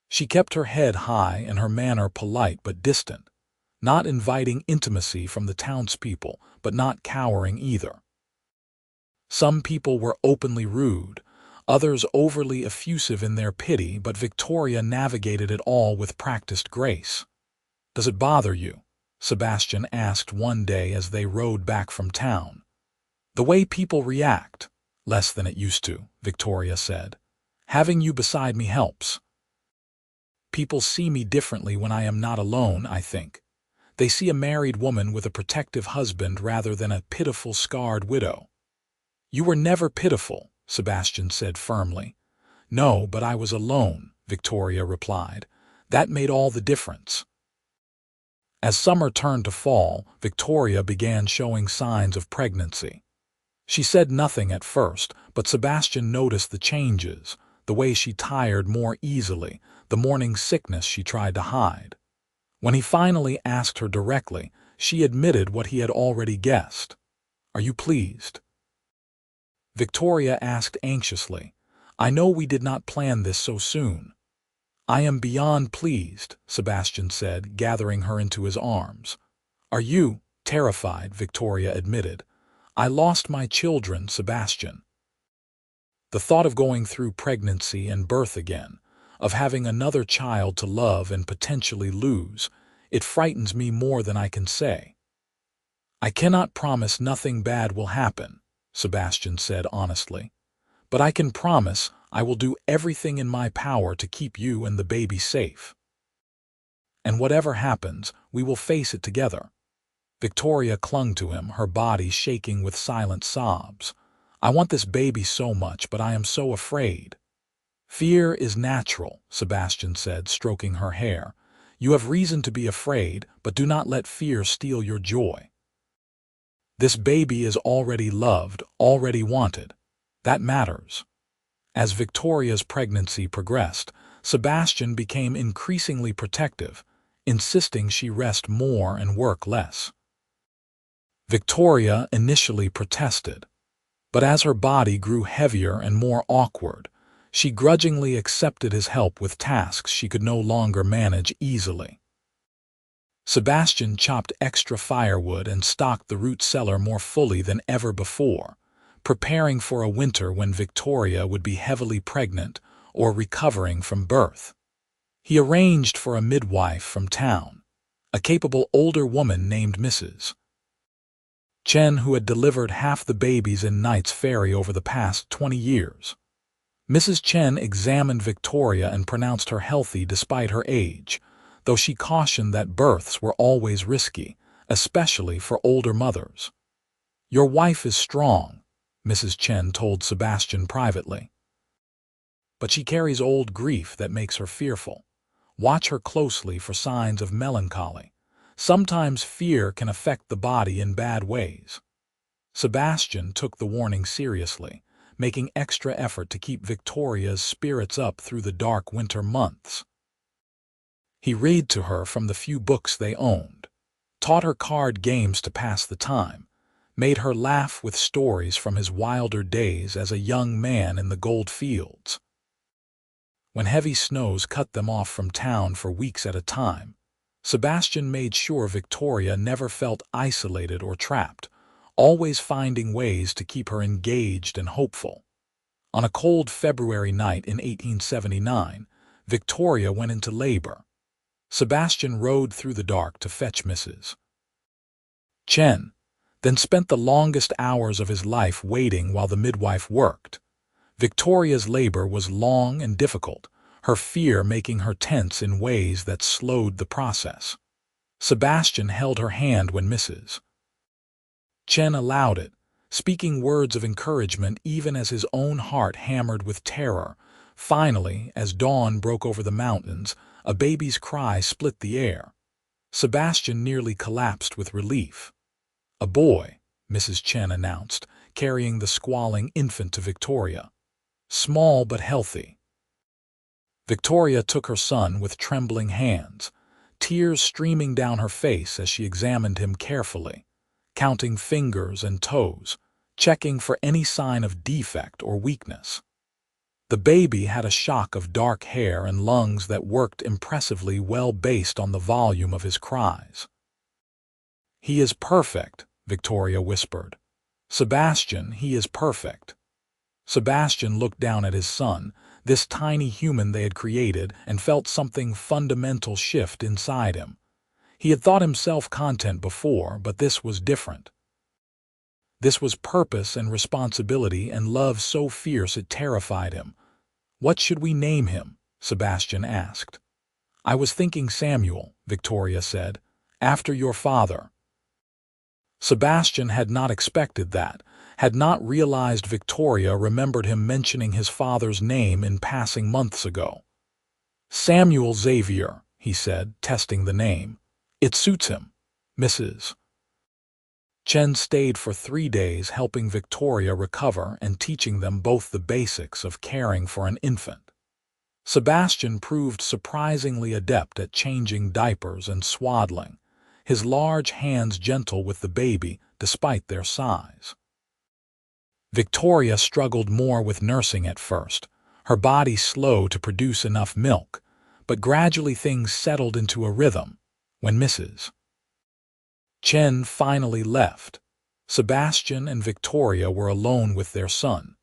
She kept her head high and her manner polite but distant, not inviting intimacy from the townspeople, but not cowering either. Some people were openly rude, others overly effusive in their pity, but Victoria navigated it all with practiced grace. "Does it bother you?" Sebastian asked one day as they rode back from town. "The way people react." "Less than it used to," Victoria said. "Having you beside me helps. People see me differently when I am not alone, I think. They see a married woman with a protective husband rather than a pitiful, scarred widow." "You were never pitiful," Sebastian said firmly. "No, but I was alone," Victoria replied. "That made all the difference." As summer turned to fall, Victoria began showing signs of pregnancy. She said nothing at first, but Sebastian noticed the changes, the way she tired more easily, the morning sickness she tried to hide. When he finally asked her directly, she admitted what he had already guessed. "Are you pleased?" Victoria asked anxiously. "I know we did not plan this so soon." "I am beyond pleased," Sebastian said, gathering her into his arms. "Are you?" "Terrified," Victoria admitted. "I lost my children, Sebastian. The thought of going through pregnancy and birth again, of having another child to love and potentially lose, it frightens me more than I can say." "I cannot promise nothing bad will happen," Sebastian said honestly. "But I can promise I will do everything in my power to keep you and the baby safe. And whatever happens, we will face it together." Victoria clung to him, her body shaking with silent sobs. "I want this baby so much, but I am so afraid." "Fear is natural," Sebastian said, stroking her hair. "You have reason to be afraid, but do not let fear steal your joy. This baby is already loved, already wanted. That matters. As Victoria's pregnancy progressed, Sebastian became increasingly protective, insisting she rest more and work less. Victoria initially protested, but as her body grew heavier and more awkward, she grudgingly accepted his help with tasks she could no longer manage easily. Sebastian chopped extra firewood and stocked the root cellar more fully than ever before, preparing for a winter when Victoria would be heavily pregnant or recovering from birth. He arranged for a midwife from town, a capable older woman named Mrs. Chen, who had delivered half the babies in Knight's Ferry over the past 20 years. Mrs. Chen examined Victoria and pronounced her healthy despite her age, though she cautioned that births were always risky, especially for older mothers. "Your wife is strong," Mrs. Chen told Sebastian privately. "But she carries old grief that makes her fearful. Watch her closely for signs of melancholy. Sometimes fear can affect the body in bad ways." Sebastian took the warning seriously, making extra effort to keep Victoria's spirits up through the dark winter months. He read to her from the few books they owned, taught her card games to pass the time, made her laugh with stories from his wilder days as a young man in the gold fields. When heavy snows cut them off from town for weeks at a time, Sebastian made sure Victoria never felt isolated or trapped, always finding ways to keep her engaged and hopeful. On a cold February night in 1879, Victoria went into labor. Sebastian rode through the dark to fetch Mrs. Chen, then spent the longest hours of his life waiting while the midwife worked. Victoria's labor was long and difficult, her fear making her tense in ways that slowed the process. Sebastian held her hand when Mrs. Chen allowed it, speaking words of encouragement even as his own heart hammered with terror. Finally, as dawn broke over the mountains, a baby's cry split the air. Sebastian nearly collapsed with relief. "A boy," Mrs. Chen announced, carrying the squalling infant to Victoria. "Small but healthy." Victoria took her son with trembling hands, tears streaming down her face as she examined him carefully, counting fingers and toes, checking for any sign of defect or weakness. The baby had a shock of dark hair and lungs that worked impressively well based on the volume of his cries. "He is perfect," Victoria whispered. "Sebastian, he is perfect." Sebastian looked down at his son, this tiny human they had created, and felt something fundamental shift inside him. He had thought himself content before, but this was different. This was purpose and responsibility and love so fierce it terrified him. "What should we name him?" Sebastian asked. "I was thinking Samuel," Victoria said, "after your father." Sebastian had not expected that, had not realized Victoria remembered him mentioning his father's name in passing months ago. "Samuel Xavier," he said, testing the name. "It suits him." Mrs. Chen stayed for 3 days helping Victoria recover and teaching them both the basics of caring for an infant. Sebastian proved surprisingly adept at changing diapers and swaddling, his large hands gentle with the baby despite their size. Victoria struggled more with nursing at first, her body slow to produce enough milk, but gradually things settled into a rhythm. When Mrs. Chen finally left, Sebastian and Victoria were alone with their son.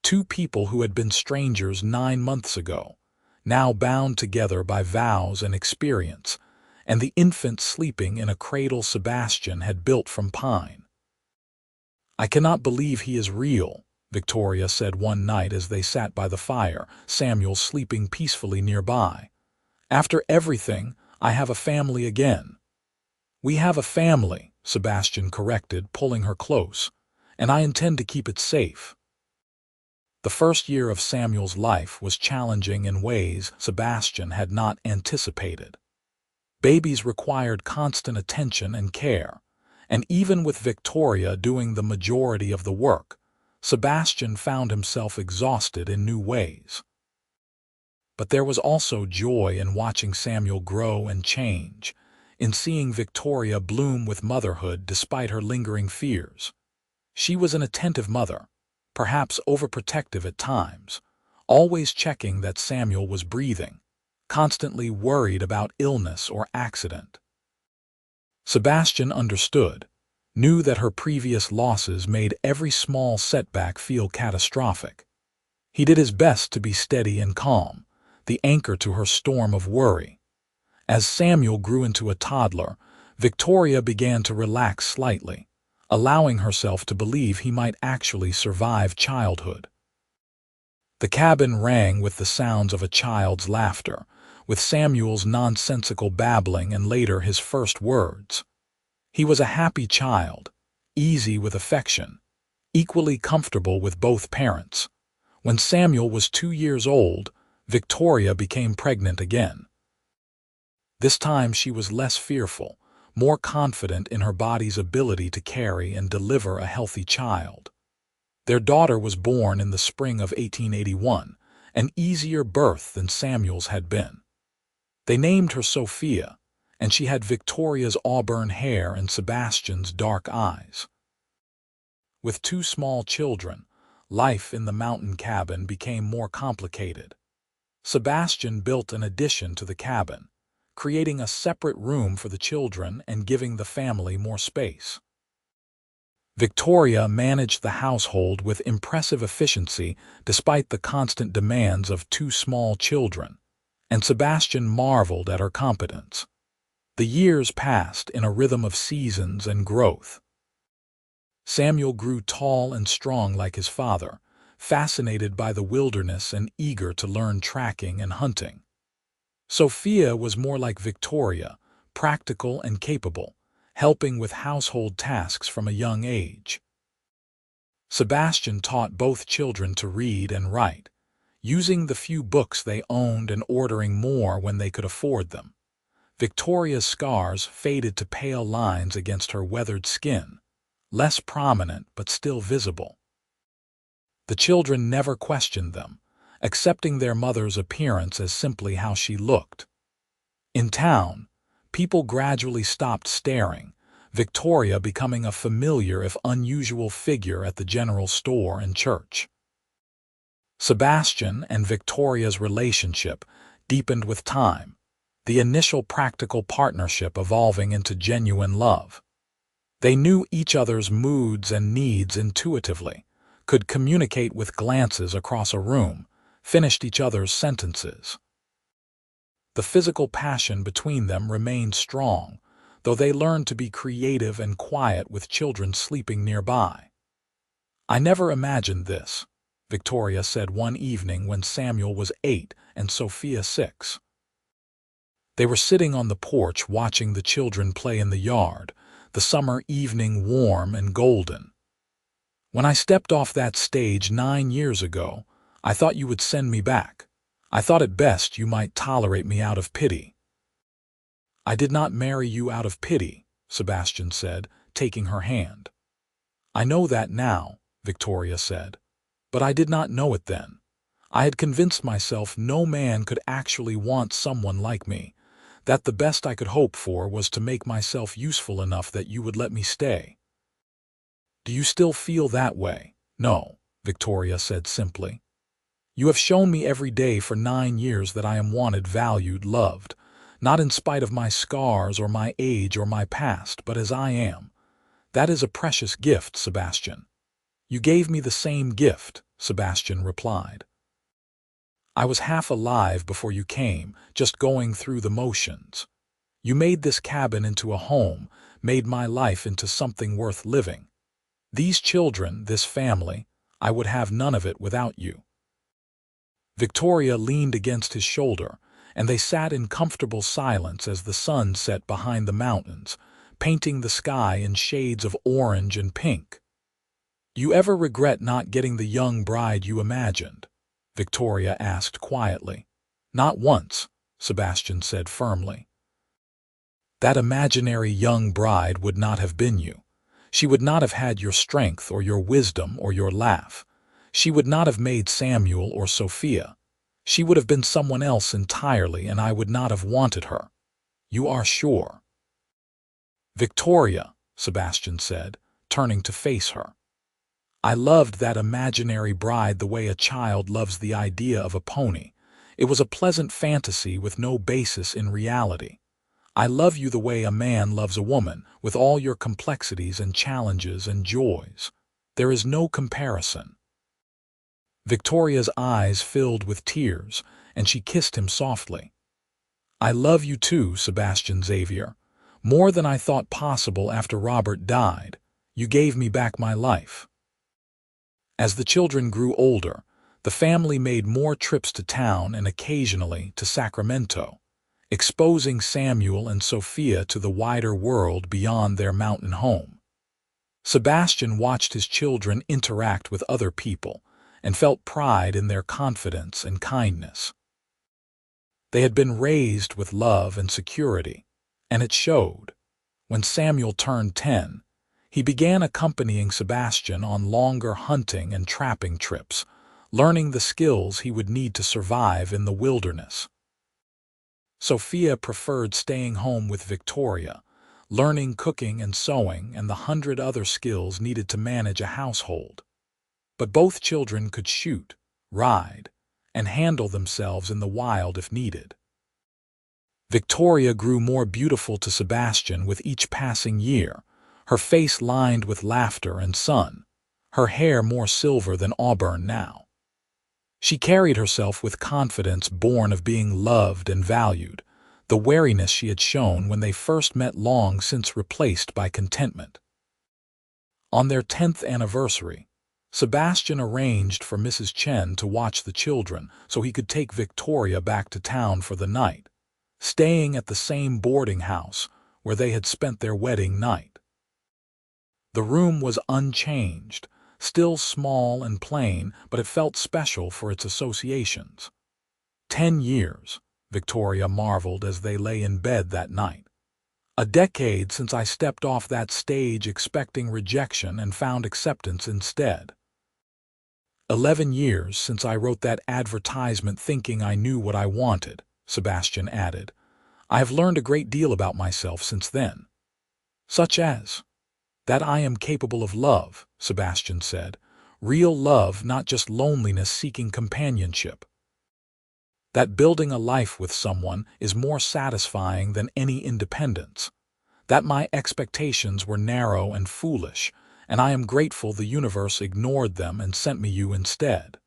Two people who had been strangers 9 months ago, now bound together by vows and experience, and the infant sleeping in a cradle Sebastian had built from pine. "I cannot believe he is real," Victoria said one night as they sat by the fire, Samuel sleeping peacefully nearby. "After everything, I have a family again." "We have a family," Sebastian corrected, pulling her close, "and I intend to keep it safe." The first year of Samuel's life was challenging in ways Sebastian had not anticipated. Babies required constant attention and care, and even with Victoria doing the majority of the work, Sebastian found himself exhausted in new ways. But there was also joy in watching Samuel grow and change, in seeing Victoria bloom with motherhood despite her lingering fears. She was an attentive mother, perhaps overprotective at times, always checking that Samuel was breathing, constantly worried about illness or accident. Sebastian understood, knew that her previous losses made every small setback feel catastrophic. He did his best to be steady and calm, the anchor to her storm of worry. As Samuel grew into a toddler, Victoria began to relax slightly, allowing herself to believe he might actually survive childhood. The cabin rang with the sounds of a child's laughter, with Samuel's nonsensical babbling and later his first words. He was a happy child, easy with affection, equally comfortable with both parents. When Samuel was 2 years old, Victoria became pregnant again. This time she was less fearful, more confident in her body's ability to carry and deliver a healthy child. Their daughter was born in the spring of 1881, an easier birth than Samuel's had been. They named her Sophia, and she had Victoria's auburn hair and Sebastian's dark eyes. With 2 small children, life in the mountain cabin became more complicated. Sebastian built an addition to the cabin, creating a separate room for the children and giving the family more space. Victoria managed the household with impressive efficiency despite the constant demands of 2 small children, and Sebastian marveled at her competence. The years passed in a rhythm of seasons and growth. Samuel grew tall and strong like his father, fascinated by the wilderness and eager to learn tracking and hunting. Sophia was more like Victoria, practical and capable, helping with household tasks from a young age. Sebastian taught both children to read and write, using the few books they owned and ordering more when they could afford them. Victoria's scars faded to pale lines against her weathered skin, less prominent but still visible. The children never questioned them, accepting their mother's appearance as simply how she looked. In town, people gradually stopped staring, Victoria becoming a familiar if unusual figure at the general store and church. Sebastian and Victoria's relationship deepened with time, the initial practical partnership evolving into genuine love. They knew each other's moods and needs intuitively, could communicate with glances across a room, finished each other's sentences. The physical passion between them remained strong, though they learned to be creative and quiet with children sleeping nearby. "I never imagined this," Victoria said one evening when Samuel was 8 and Sophia 6. They were sitting on the porch watching the children play in the yard, the summer evening warm and golden. "When I stepped off that stage 9 years ago, I thought you would send me back. I thought at best you might tolerate me out of pity." "I did not marry you out of pity," Sebastian said, taking her hand. "I know that now," Victoria said, "but I did not know it then. I had convinced myself no man could actually want someone like me, that the best I could hope for was to make myself useful enough that you would let me stay." "Do you still feel that way?" "No," Victoria said simply. "You have shown me every day for 9 years that I am wanted, valued, loved, not in spite of my scars or my age or my past, but as I am. That is a precious gift, Sebastian." "You gave me the same gift," Sebastian replied. "I was half alive before you came, just going through the motions. You made this cabin into a home, made my life into something worth living. These children, this family, I would have none of it without you." Victoria leaned against his shoulder, and they sat in comfortable silence as the sun set behind the mountains, painting the sky in shades of orange and pink. "You ever regret not getting the young bride you imagined?" Victoria asked quietly. "Not once," Sebastian said firmly. "That imaginary young bride would not have been you. She would not have had your strength or your wisdom or your laugh. She would not have made Samuel or Sophia. She would have been someone else entirely, and I would not have wanted her. You are sure? Victoria, Sebastian said, turning to face her. I loved that imaginary bride the way a child loves the idea of a pony. It was a pleasant fantasy with no basis in reality. I love you the way a man loves a woman, with all your complexities and challenges and joys. There is no comparison. Victoria's eyes filled with tears, and she kissed him softly. I love you too, Sebastian Xavier, more than I thought possible after Robert died. You gave me back my life. As the children grew older, the family made more trips to town and occasionally to Sacramento, exposing Samuel and Sophia to the wider world beyond their mountain home. Sebastian watched his children interact with other people and felt pride in their confidence and kindness. They had been raised with love and security, and it showed. When Samuel turned 10, he began accompanying Sebastian on longer hunting and trapping trips, learning the skills he would need to survive in the wilderness. Sophia preferred staying home with Victoria, learning cooking and sewing and the 100 other skills needed to manage a household. But both children could shoot, ride, and handle themselves in the wild if needed. Victoria grew more beautiful to Sebastian with each passing year, her face lined with laughter and sun, her hair more silver than auburn now. She carried herself with confidence born of being loved and valued, the wariness she had shown when they first met long since replaced by contentment. On their 10th anniversary, Sebastian arranged for Mrs. Chen to watch the children so he could take Victoria back to town for the night, staying at the same boarding house where they had spent their wedding night. The room was unchanged, still small and plain, but it felt special for its associations. 10 years, Victoria marveled as they lay in bed that night. A decade since I stepped off that stage expecting rejection and found acceptance instead. 11 years since I wrote that advertisement thinking I knew what I wanted, Sebastian added. I have learned a great deal about myself since then. Such as that I am capable of love, Sebastian said. Real love, not just loneliness seeking companionship. That building a life with someone is more satisfying than any independence. That my expectations were narrow and foolish, and I am grateful the universe ignored them and sent me you instead.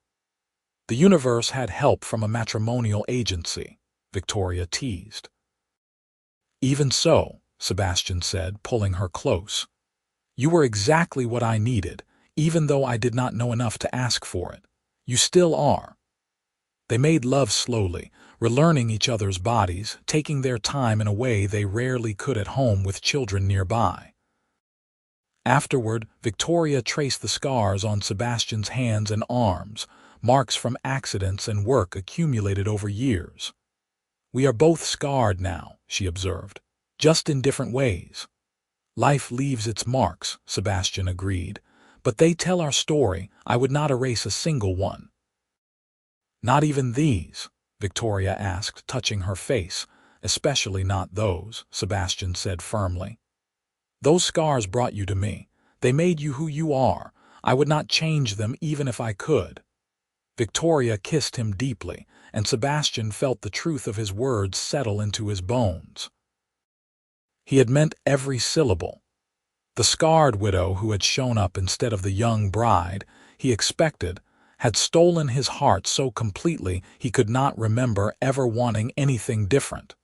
The universe had help from a matrimonial agency, Victoria teased. Even so, Sebastian said, pulling her close. You were exactly what I needed, even though I did not know enough to ask for it. You still are. They made love slowly, relearning each other's bodies, taking their time in a way they rarely could at home with children nearby. Afterward, Victoria traced the scars on Sebastian's hands and arms, marks from accidents and work accumulated over years. We are both scarred now, she observed, just in different ways. Life leaves its marks, Sebastian agreed, but they tell our story. I would not erase a single one. Not even these, Victoria asked, touching her face. Especially not those, Sebastian said firmly. Those scars brought you to me. They made you who you are. I would not change them even if I could. Victoria kissed him deeply, and Sebastian felt the truth of his words settle into his bones. He had meant every syllable. The scarred widow who had shown up instead of the young bride he expected had stolen his heart so completely he could not remember ever wanting anything different.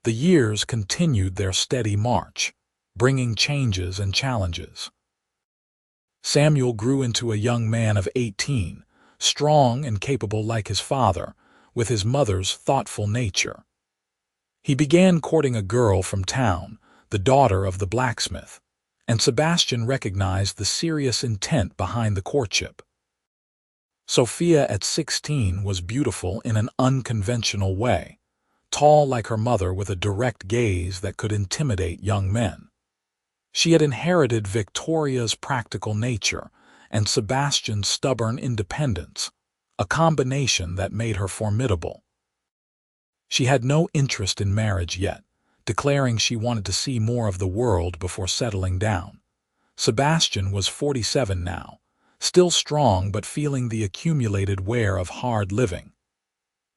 The years continued their steady march, bringing changes and challenges. Samuel grew into a young man of 18, strong and capable like his father, with his mother's thoughtful nature. He began courting a girl from town, the daughter of the blacksmith, and Sebastian recognized the serious intent behind the courtship. Sophia at 16 was beautiful in an unconventional way, tall like her mother with a direct gaze that could intimidate young men. She had inherited Victoria's practical nature and Sebastian's stubborn independence, a combination that made her formidable. She had no interest in marriage yet, declaring she wanted to see more of the world before settling down. Sebastian was 47 now, still strong but feeling the accumulated wear of hard living.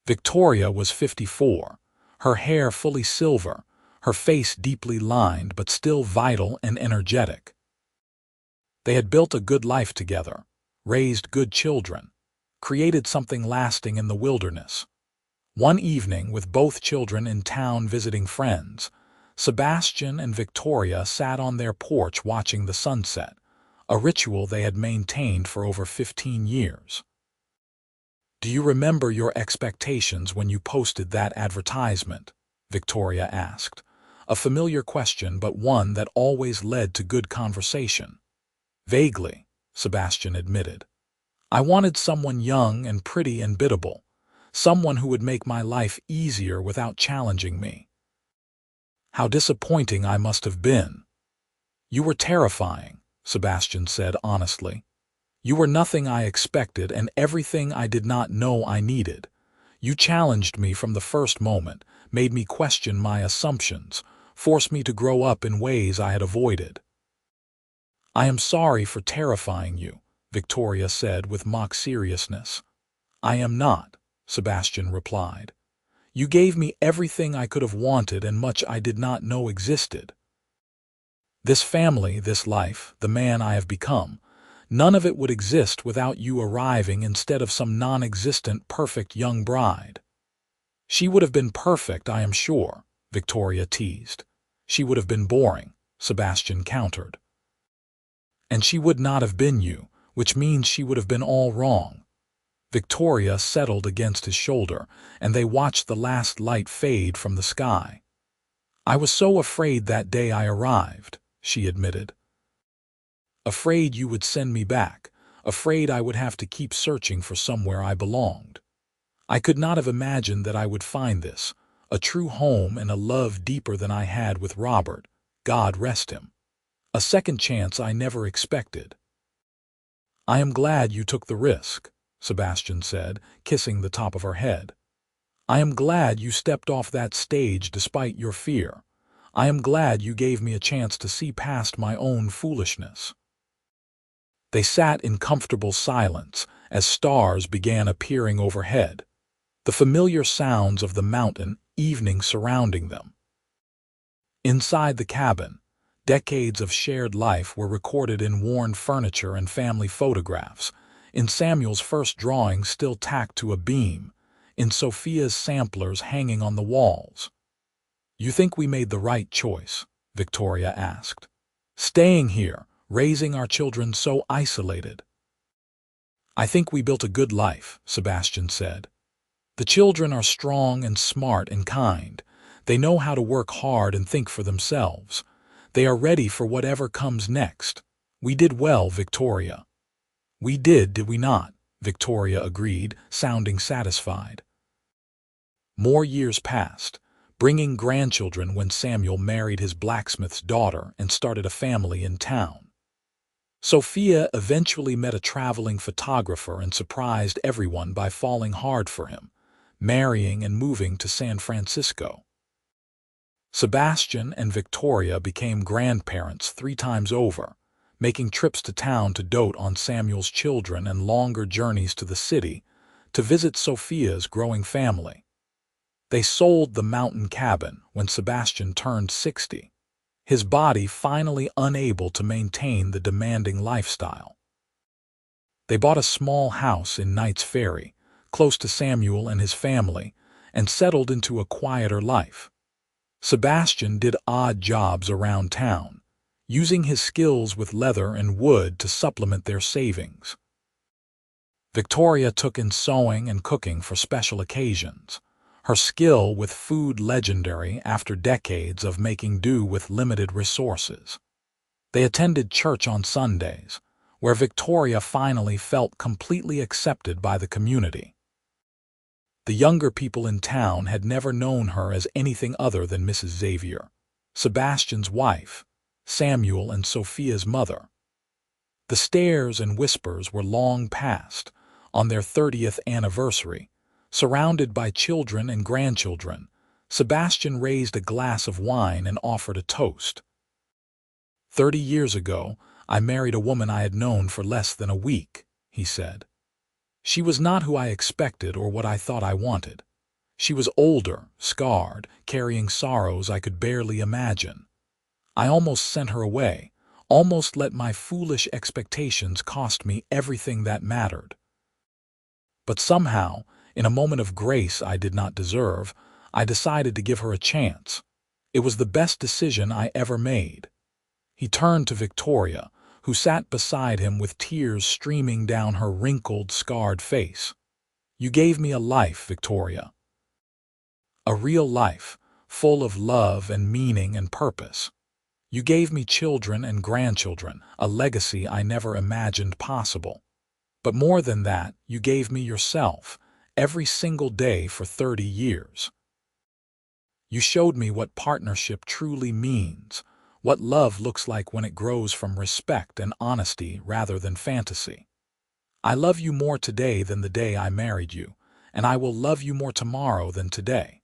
Victoria was 54, her hair fully silver, her face deeply lined but still vital and energetic. They had built a good life together, raised good children, created something lasting in the wilderness. One evening, with both children in town visiting friends, Sebastian and Victoria sat on their porch watching the sunset, a ritual they had maintained for over 15 years. "Do you remember your expectations when you posted that advertisement?" Victoria asked, a familiar question but one that always led to good conversation. "Vaguely," Sebastian admitted. "I wanted someone young and pretty and biddable, someone who would make my life easier without challenging me." "How disappointing I must have been." "You were terrifying," Sebastian said honestly. "You were nothing I expected and everything I did not know I needed. You challenged me from the first moment, made me question my assumptions, forced me to grow up in ways I had avoided." "I am sorry for terrifying you," Victoria said with mock seriousness. "I am not," Sebastian replied. "You gave me everything I could have wanted and much I did not know existed. This family, this life, the man I have become, none of it would exist without you arriving instead of some non-existent perfect young bride." "She would have been perfect, I am sure," Victoria teased. "She would have been boring," Sebastian countered. "And she would not have been you, which means she would have been all wrong." Victoria settled against his shoulder, and they watched the last light fade from the sky. "I was so afraid that day I arrived," she admitted. "Afraid you would send me back, afraid I would have to keep searching for somewhere I belonged. I could not have imagined that I would find this, a true home and a love deeper than I had with Robert, God rest him. A second chance I never expected." "I am glad you took the risk," Sebastian said, kissing the top of her head. "I am glad you stepped off that stage despite your fear. I am glad you gave me a chance to see past my own foolishness." They sat in comfortable silence as stars began appearing overhead, the familiar sounds of the mountain evening surrounding them. Inside the cabin, decades of shared life were recorded in worn furniture and family photographs, in Samuel's first drawing still tacked to a beam, in Sophia's samplers hanging on the walls. "You think we made the right choice?" Victoria asked. "Staying here, raising our children so isolated." "I think we built a good life," Sebastian said. "The children are strong and smart and kind. They know how to work hard and think for themselves. They are ready for whatever comes next. We did well, Victoria." "We did we not?" Victoria agreed, sounding satisfied. More years passed, bringing grandchildren when Samuel married his blacksmith's daughter and started a family in town. Sophia eventually met a traveling photographer and surprised everyone by falling hard for him, marrying and moving to San Francisco. Sebastian and Victoria became grandparents 3 times over, making trips to town to dote on Samuel's children and longer journeys to the city to visit Sophia's growing family. They sold the mountain cabin when Sebastian turned 60, his body finally unable to maintain the demanding lifestyle. They bought a small house in Knight's Ferry, close to Samuel and his family, and settled into a quieter life. Sebastian did odd jobs around town, using his skills with leather and wood to supplement their savings. Victoria took in sewing and cooking for special occasions, her skill with food legendary after decades of making do with limited resources. They attended church on Sundays, where Victoria finally felt completely accepted by the community. The younger people in town had never known her as anything other than Mrs. Xavier, Sebastian's wife, Samuel and Sophia's mother. The stares and whispers were long past, on their 30th anniversary, surrounded by children and grandchildren. Sebastian raised a glass of wine and offered a toast. 30 years ago, I married a woman I had known for less than a week, he said. She was not who I expected or what I thought I wanted. She was older, scarred, carrying sorrows I could barely imagine. I almost sent her away, almost let my foolish expectations cost me everything that mattered. But somehow, in a moment of grace I did not deserve, I decided to give her a chance. It was the best decision I ever made. He turned to Victoria, who sat beside him with tears streaming down her wrinkled, scarred face. You gave me a life, Victoria. A real life, full of love and meaning and purpose. You gave me children and grandchildren, a legacy I never imagined possible. But more than that, you gave me yourself, every single day for 30 years. You showed me what partnership truly means, what love looks like when it grows from respect and honesty rather than fantasy. I love you more today than the day I married you, and I will love you more tomorrow than today.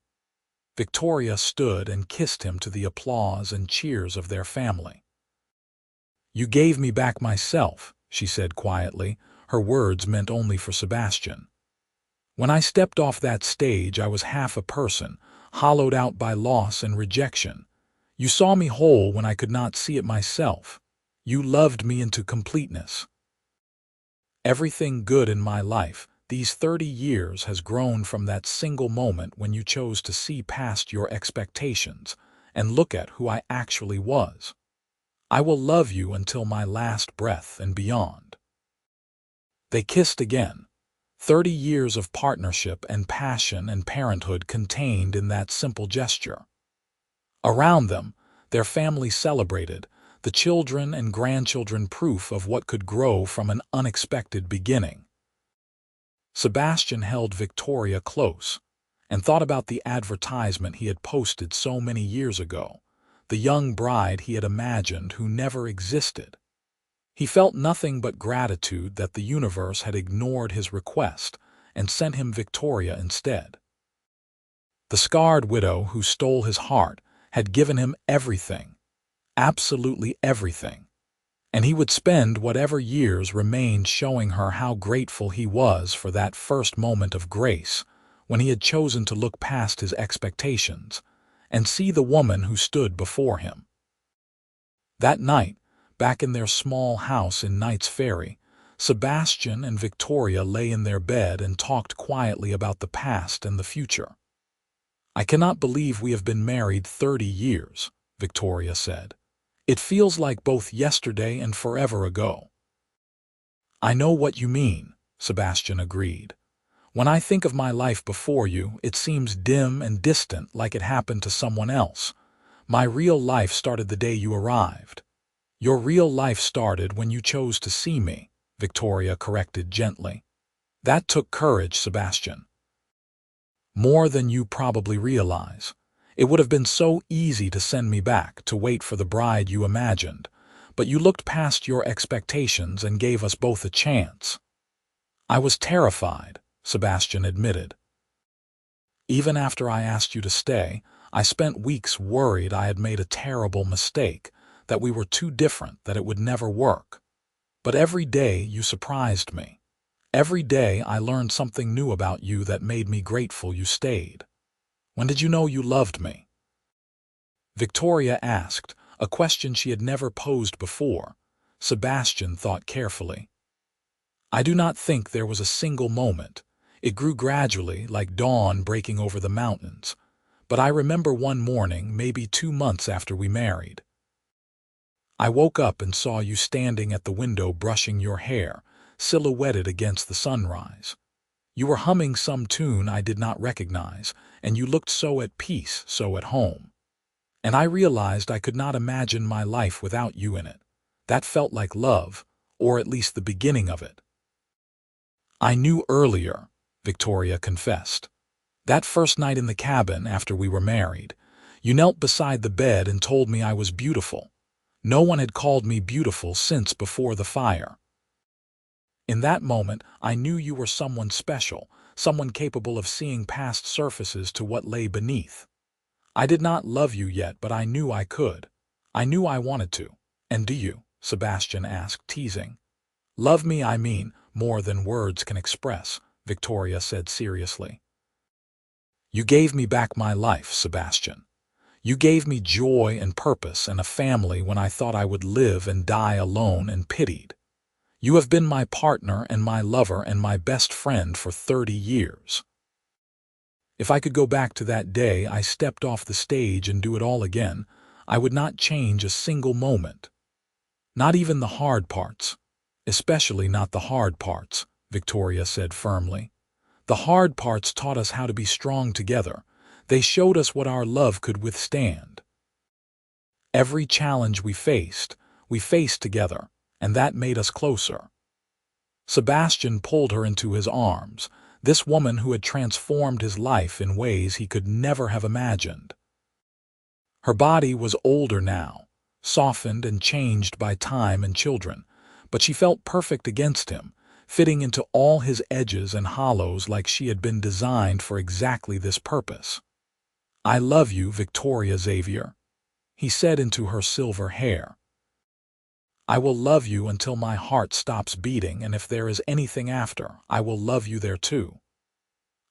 Victoria stood and kissed him to the applause and cheers of their family. You gave me back myself, she said quietly. Her words meant only for Sebastian. When I stepped off that stage, I was half a person, hollowed out by loss and rejection. You saw me whole when I could not see it myself. You loved me into completeness. Everything good in my life, these 30 years, has grown from that single moment when you chose to see past your expectations and look at who I actually was. I will love you until my last breath and beyond. They kissed again. 30 years of partnership and passion and parenthood contained in that simple gesture. Around them, their family celebrated, the children and grandchildren proof of what could grow from an unexpected beginning. Sebastian held Victoria close and thought about the advertisement he had posted so many years ago, the young bride he had imagined who never existed. He felt nothing but gratitude that the universe had ignored his request and sent him Victoria instead. The scarred widow who stole his heart had given him everything, absolutely everything, and he would spend whatever years remained showing her how grateful he was for that first moment of grace when he had chosen to look past his expectations and see the woman who stood before him. That night, back in their small house in Knight's Ferry, Sebastian and Victoria lay in their bed and talked quietly about the past and the future. I cannot believe we have been married 30 years, Victoria said. It feels like both yesterday and forever ago. I know what you mean, Sebastian agreed. When I think of my life before you, it seems dim and distant, like it happened to someone else. My real life started the day you arrived. Your real life started when you chose to see me, Victoria corrected gently. That took courage, Sebastian. More than you probably realize. It would have been so easy to send me back, to wait for the bride you imagined, but you looked past your expectations and gave us both a chance. I was terrified, Sebastian admitted. Even after I asked you to stay, I spent weeks worried I had made a terrible mistake, that we were too different, that it would never work. But every day you surprised me. Every day I learned something new about you that made me grateful you stayed. When did you know you loved me? Victoria asked, a question she had never posed before. Sebastian thought carefully. I do not think there was a single moment. It grew gradually, like dawn breaking over the mountains. But I remember one morning, maybe 2 months after we married. I woke up and saw you standing at the window brushing your hair, silhouetted against the sunrise. You were humming some tune I did not recognize, and you looked so at peace, so at home. And I realized I could not imagine my life without you in it. That felt like love, or at least the beginning of it. I knew earlier, Victoria confessed. That first night in the cabin after we were married, you knelt beside the bed and told me I was beautiful. No one had called me beautiful since before the fire. In that moment, I knew you were someone special, someone capable of seeing past surfaces to what lay beneath. I did not love you yet, but I knew I could. I knew I wanted to. And do you? Sebastian asked, teasing. Love me, I mean, more than words can express, Victoria said seriously. You gave me back my life, Sebastian. You gave me joy and purpose and a family when I thought I would live and die alone and pitied. You have been my partner and my lover and my best friend for 30 years. If I could go back to that day I stepped off the stage and do it all again, I would not change a single moment. Not even the hard parts. Especially not the hard parts, Victoria said firmly. The hard parts taught us how to be strong together. They showed us what our love could withstand. Every challenge we faced together, and that made us closer. Sebastian pulled her into his arms, this woman who had transformed his life in ways he could never have imagined. Her body was older now, softened and changed by time and children, but she felt perfect against him, fitting into all his edges and hollows like she had been designed for exactly this purpose. I love you, Victoria Xavier, he said into her silver hair. I will love you until my heart stops beating, and if there is anything after, I will love you there too.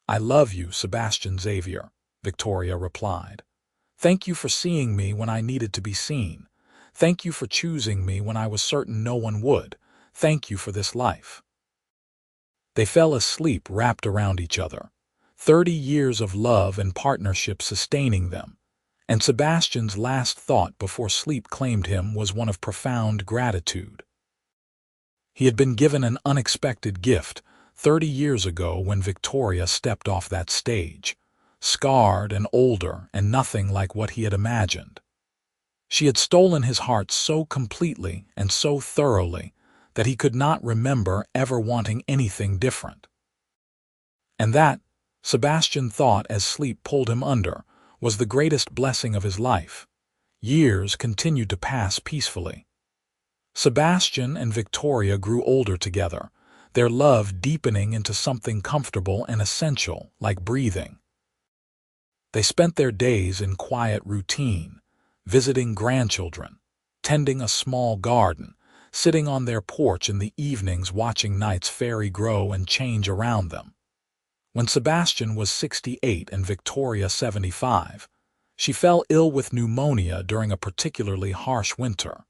I love you, Sebastian Xavier, Victoria replied. Thank you for seeing me when I needed to be seen. Thank you for choosing me when I was certain no one would. Thank you for this life. They fell asleep wrapped around each other, 30 years of love and partnership sustaining them, and Sebastian's last thought before sleep claimed him was one of profound gratitude. He had been given an unexpected gift 30 years ago when Victoria stepped off that stage, scarred and older and nothing like what he had imagined. She had stolen his heart so completely and so thoroughly that he could not remember ever wanting anything different. And that, Sebastian thought as sleep pulled him under, was the greatest blessing of his life. Years continued to pass peacefully. Sebastian and Victoria grew older together, their love deepening into something comfortable and essential, like breathing. They spent their days in quiet routine, visiting grandchildren, tending a small garden, sitting on their porch in the evenings watching night's fairy grow and change around them. When Sebastian was 68 and Victoria 75, she fell ill with pneumonia during a particularly harsh winter.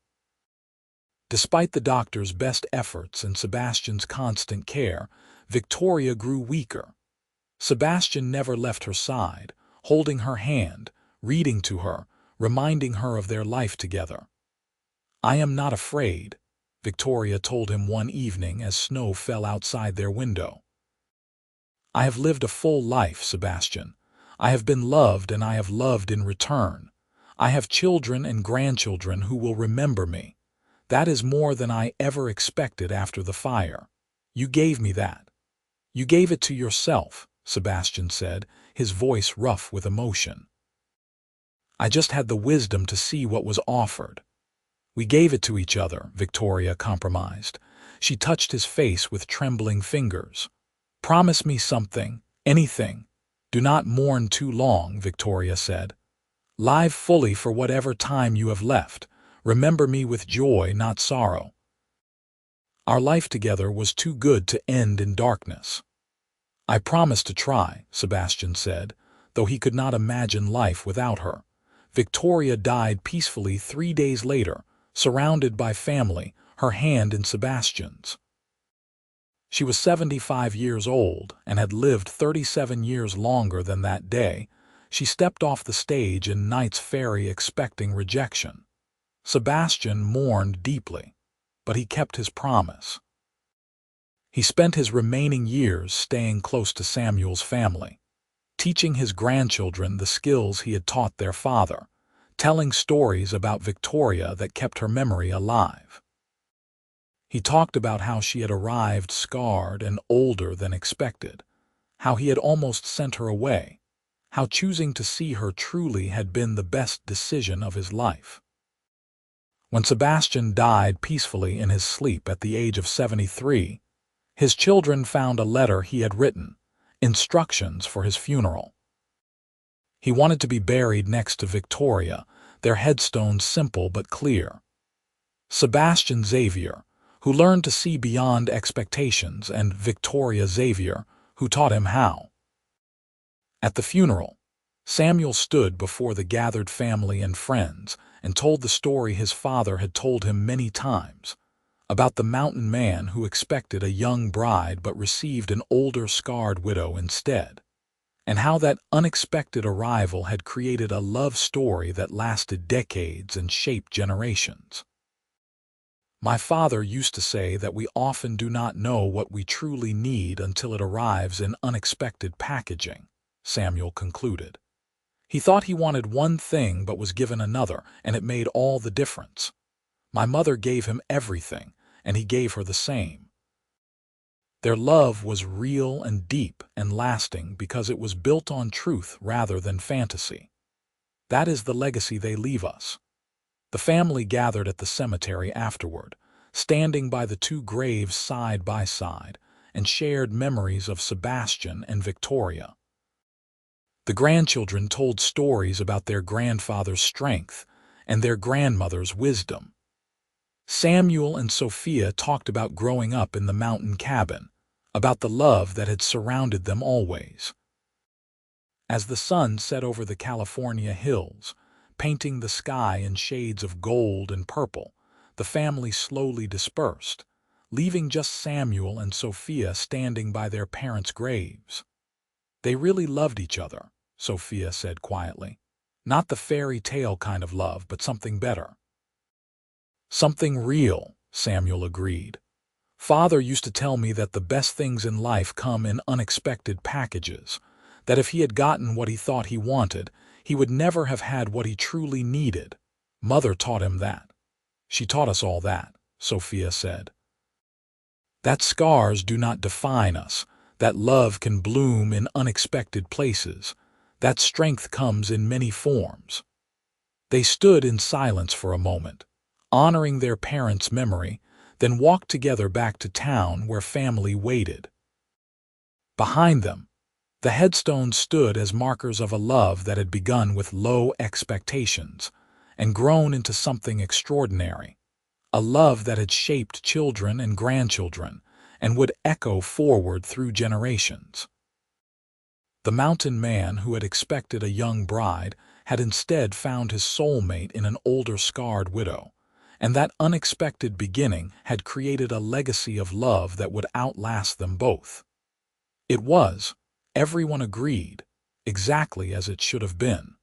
Despite the doctor's best efforts and Sebastian's constant care, Victoria grew weaker. Sebastian never left her side, holding her hand, reading to her, reminding her of their life together. I am not afraid, Victoria told him one evening as snow fell outside their window. I have lived a full life, Sebastian. I have been loved and I have loved in return. I have children and grandchildren who will remember me. That is more than I ever expected after the fire. You gave me that. You gave it to yourself, Sebastian said, his voice rough with emotion. I just had the wisdom to see what was offered. We gave it to each other, Victoria compromised. She touched his face with trembling fingers. Promise me something, anything. Do not mourn too long, Victoria said. Live fully for whatever time you have left. Remember me with joy, not sorrow. Our life together was too good to end in darkness. I promise to try, Sebastian said, though he could not imagine life without her. Victoria died peacefully 3 days later, surrounded by family, her hand in Sebastian's. She was 75 years old and had lived 37 years longer than that day. She stepped off the stage in Night's Ferry expecting rejection. Sebastian mourned deeply, but he kept his promise. He spent his remaining years staying close to Samuel's family, teaching his grandchildren the skills he had taught their father, telling stories about Victoria that kept her memory alive. He talked about how she had arrived scarred and older than expected, how he had almost sent her away, how choosing to see her truly had been the best decision of his life. When Sebastian died peacefully in his sleep at the age of 73, his children found a letter he had written, instructions for his funeral. He wanted to be buried next to Victoria, their headstone simple but clear. Sebastian Xavier, who learned to see beyond expectations, and Victoria Xavier, who taught him how. At the funeral, Samuel stood before the gathered family and friends and told the story his father had told him many times, about the mountain man who expected a young bride but received an older, scarred widow instead, and how that unexpected arrival had created a love story that lasted decades and shaped generations. My father used to say that we often do not know what we truly need until it arrives in unexpected packaging, Samuel concluded. He thought he wanted one thing but was given another, and it made all the difference. My mother gave him everything, and he gave her the same. Their love was real and deep and lasting because it was built on truth rather than fantasy. That is the legacy they leave us. The family gathered at the cemetery afterward, standing by the two graves side by side, and shared memories of Sebastian and Victoria. The grandchildren told stories about their grandfather's strength and their grandmother's wisdom. Samuel and Sophia talked about growing up in the mountain cabin, about the love that had surrounded them always. As the sun set over the California hills, painting the sky in shades of gold and purple, the family slowly dispersed, leaving just Samuel and Sophia standing by their parents' graves. They really loved each other, Sophia said quietly. Not the fairy tale kind of love, but something better. Something real, Samuel agreed. Father used to tell me that the best things in life come in unexpected packages, that if he had gotten what he thought he wanted, he would never have had what he truly needed. Mother taught him that. She taught us all that, Sophia said. That scars do not define us, that love can bloom in unexpected places, that strength comes in many forms. They stood in silence for a moment, honoring their parents' memory, then walked together back to town where family waited. Behind them, the headstones stood as markers of a love that had begun with low expectations and grown into something extraordinary, a love that had shaped children and grandchildren and would echo forward through generations. The mountain man who had expected a young bride had instead found his soulmate in an older, scarred widow, and that unexpected beginning had created a legacy of love that would outlast them both. It was, everyone agreed, exactly as it should have been.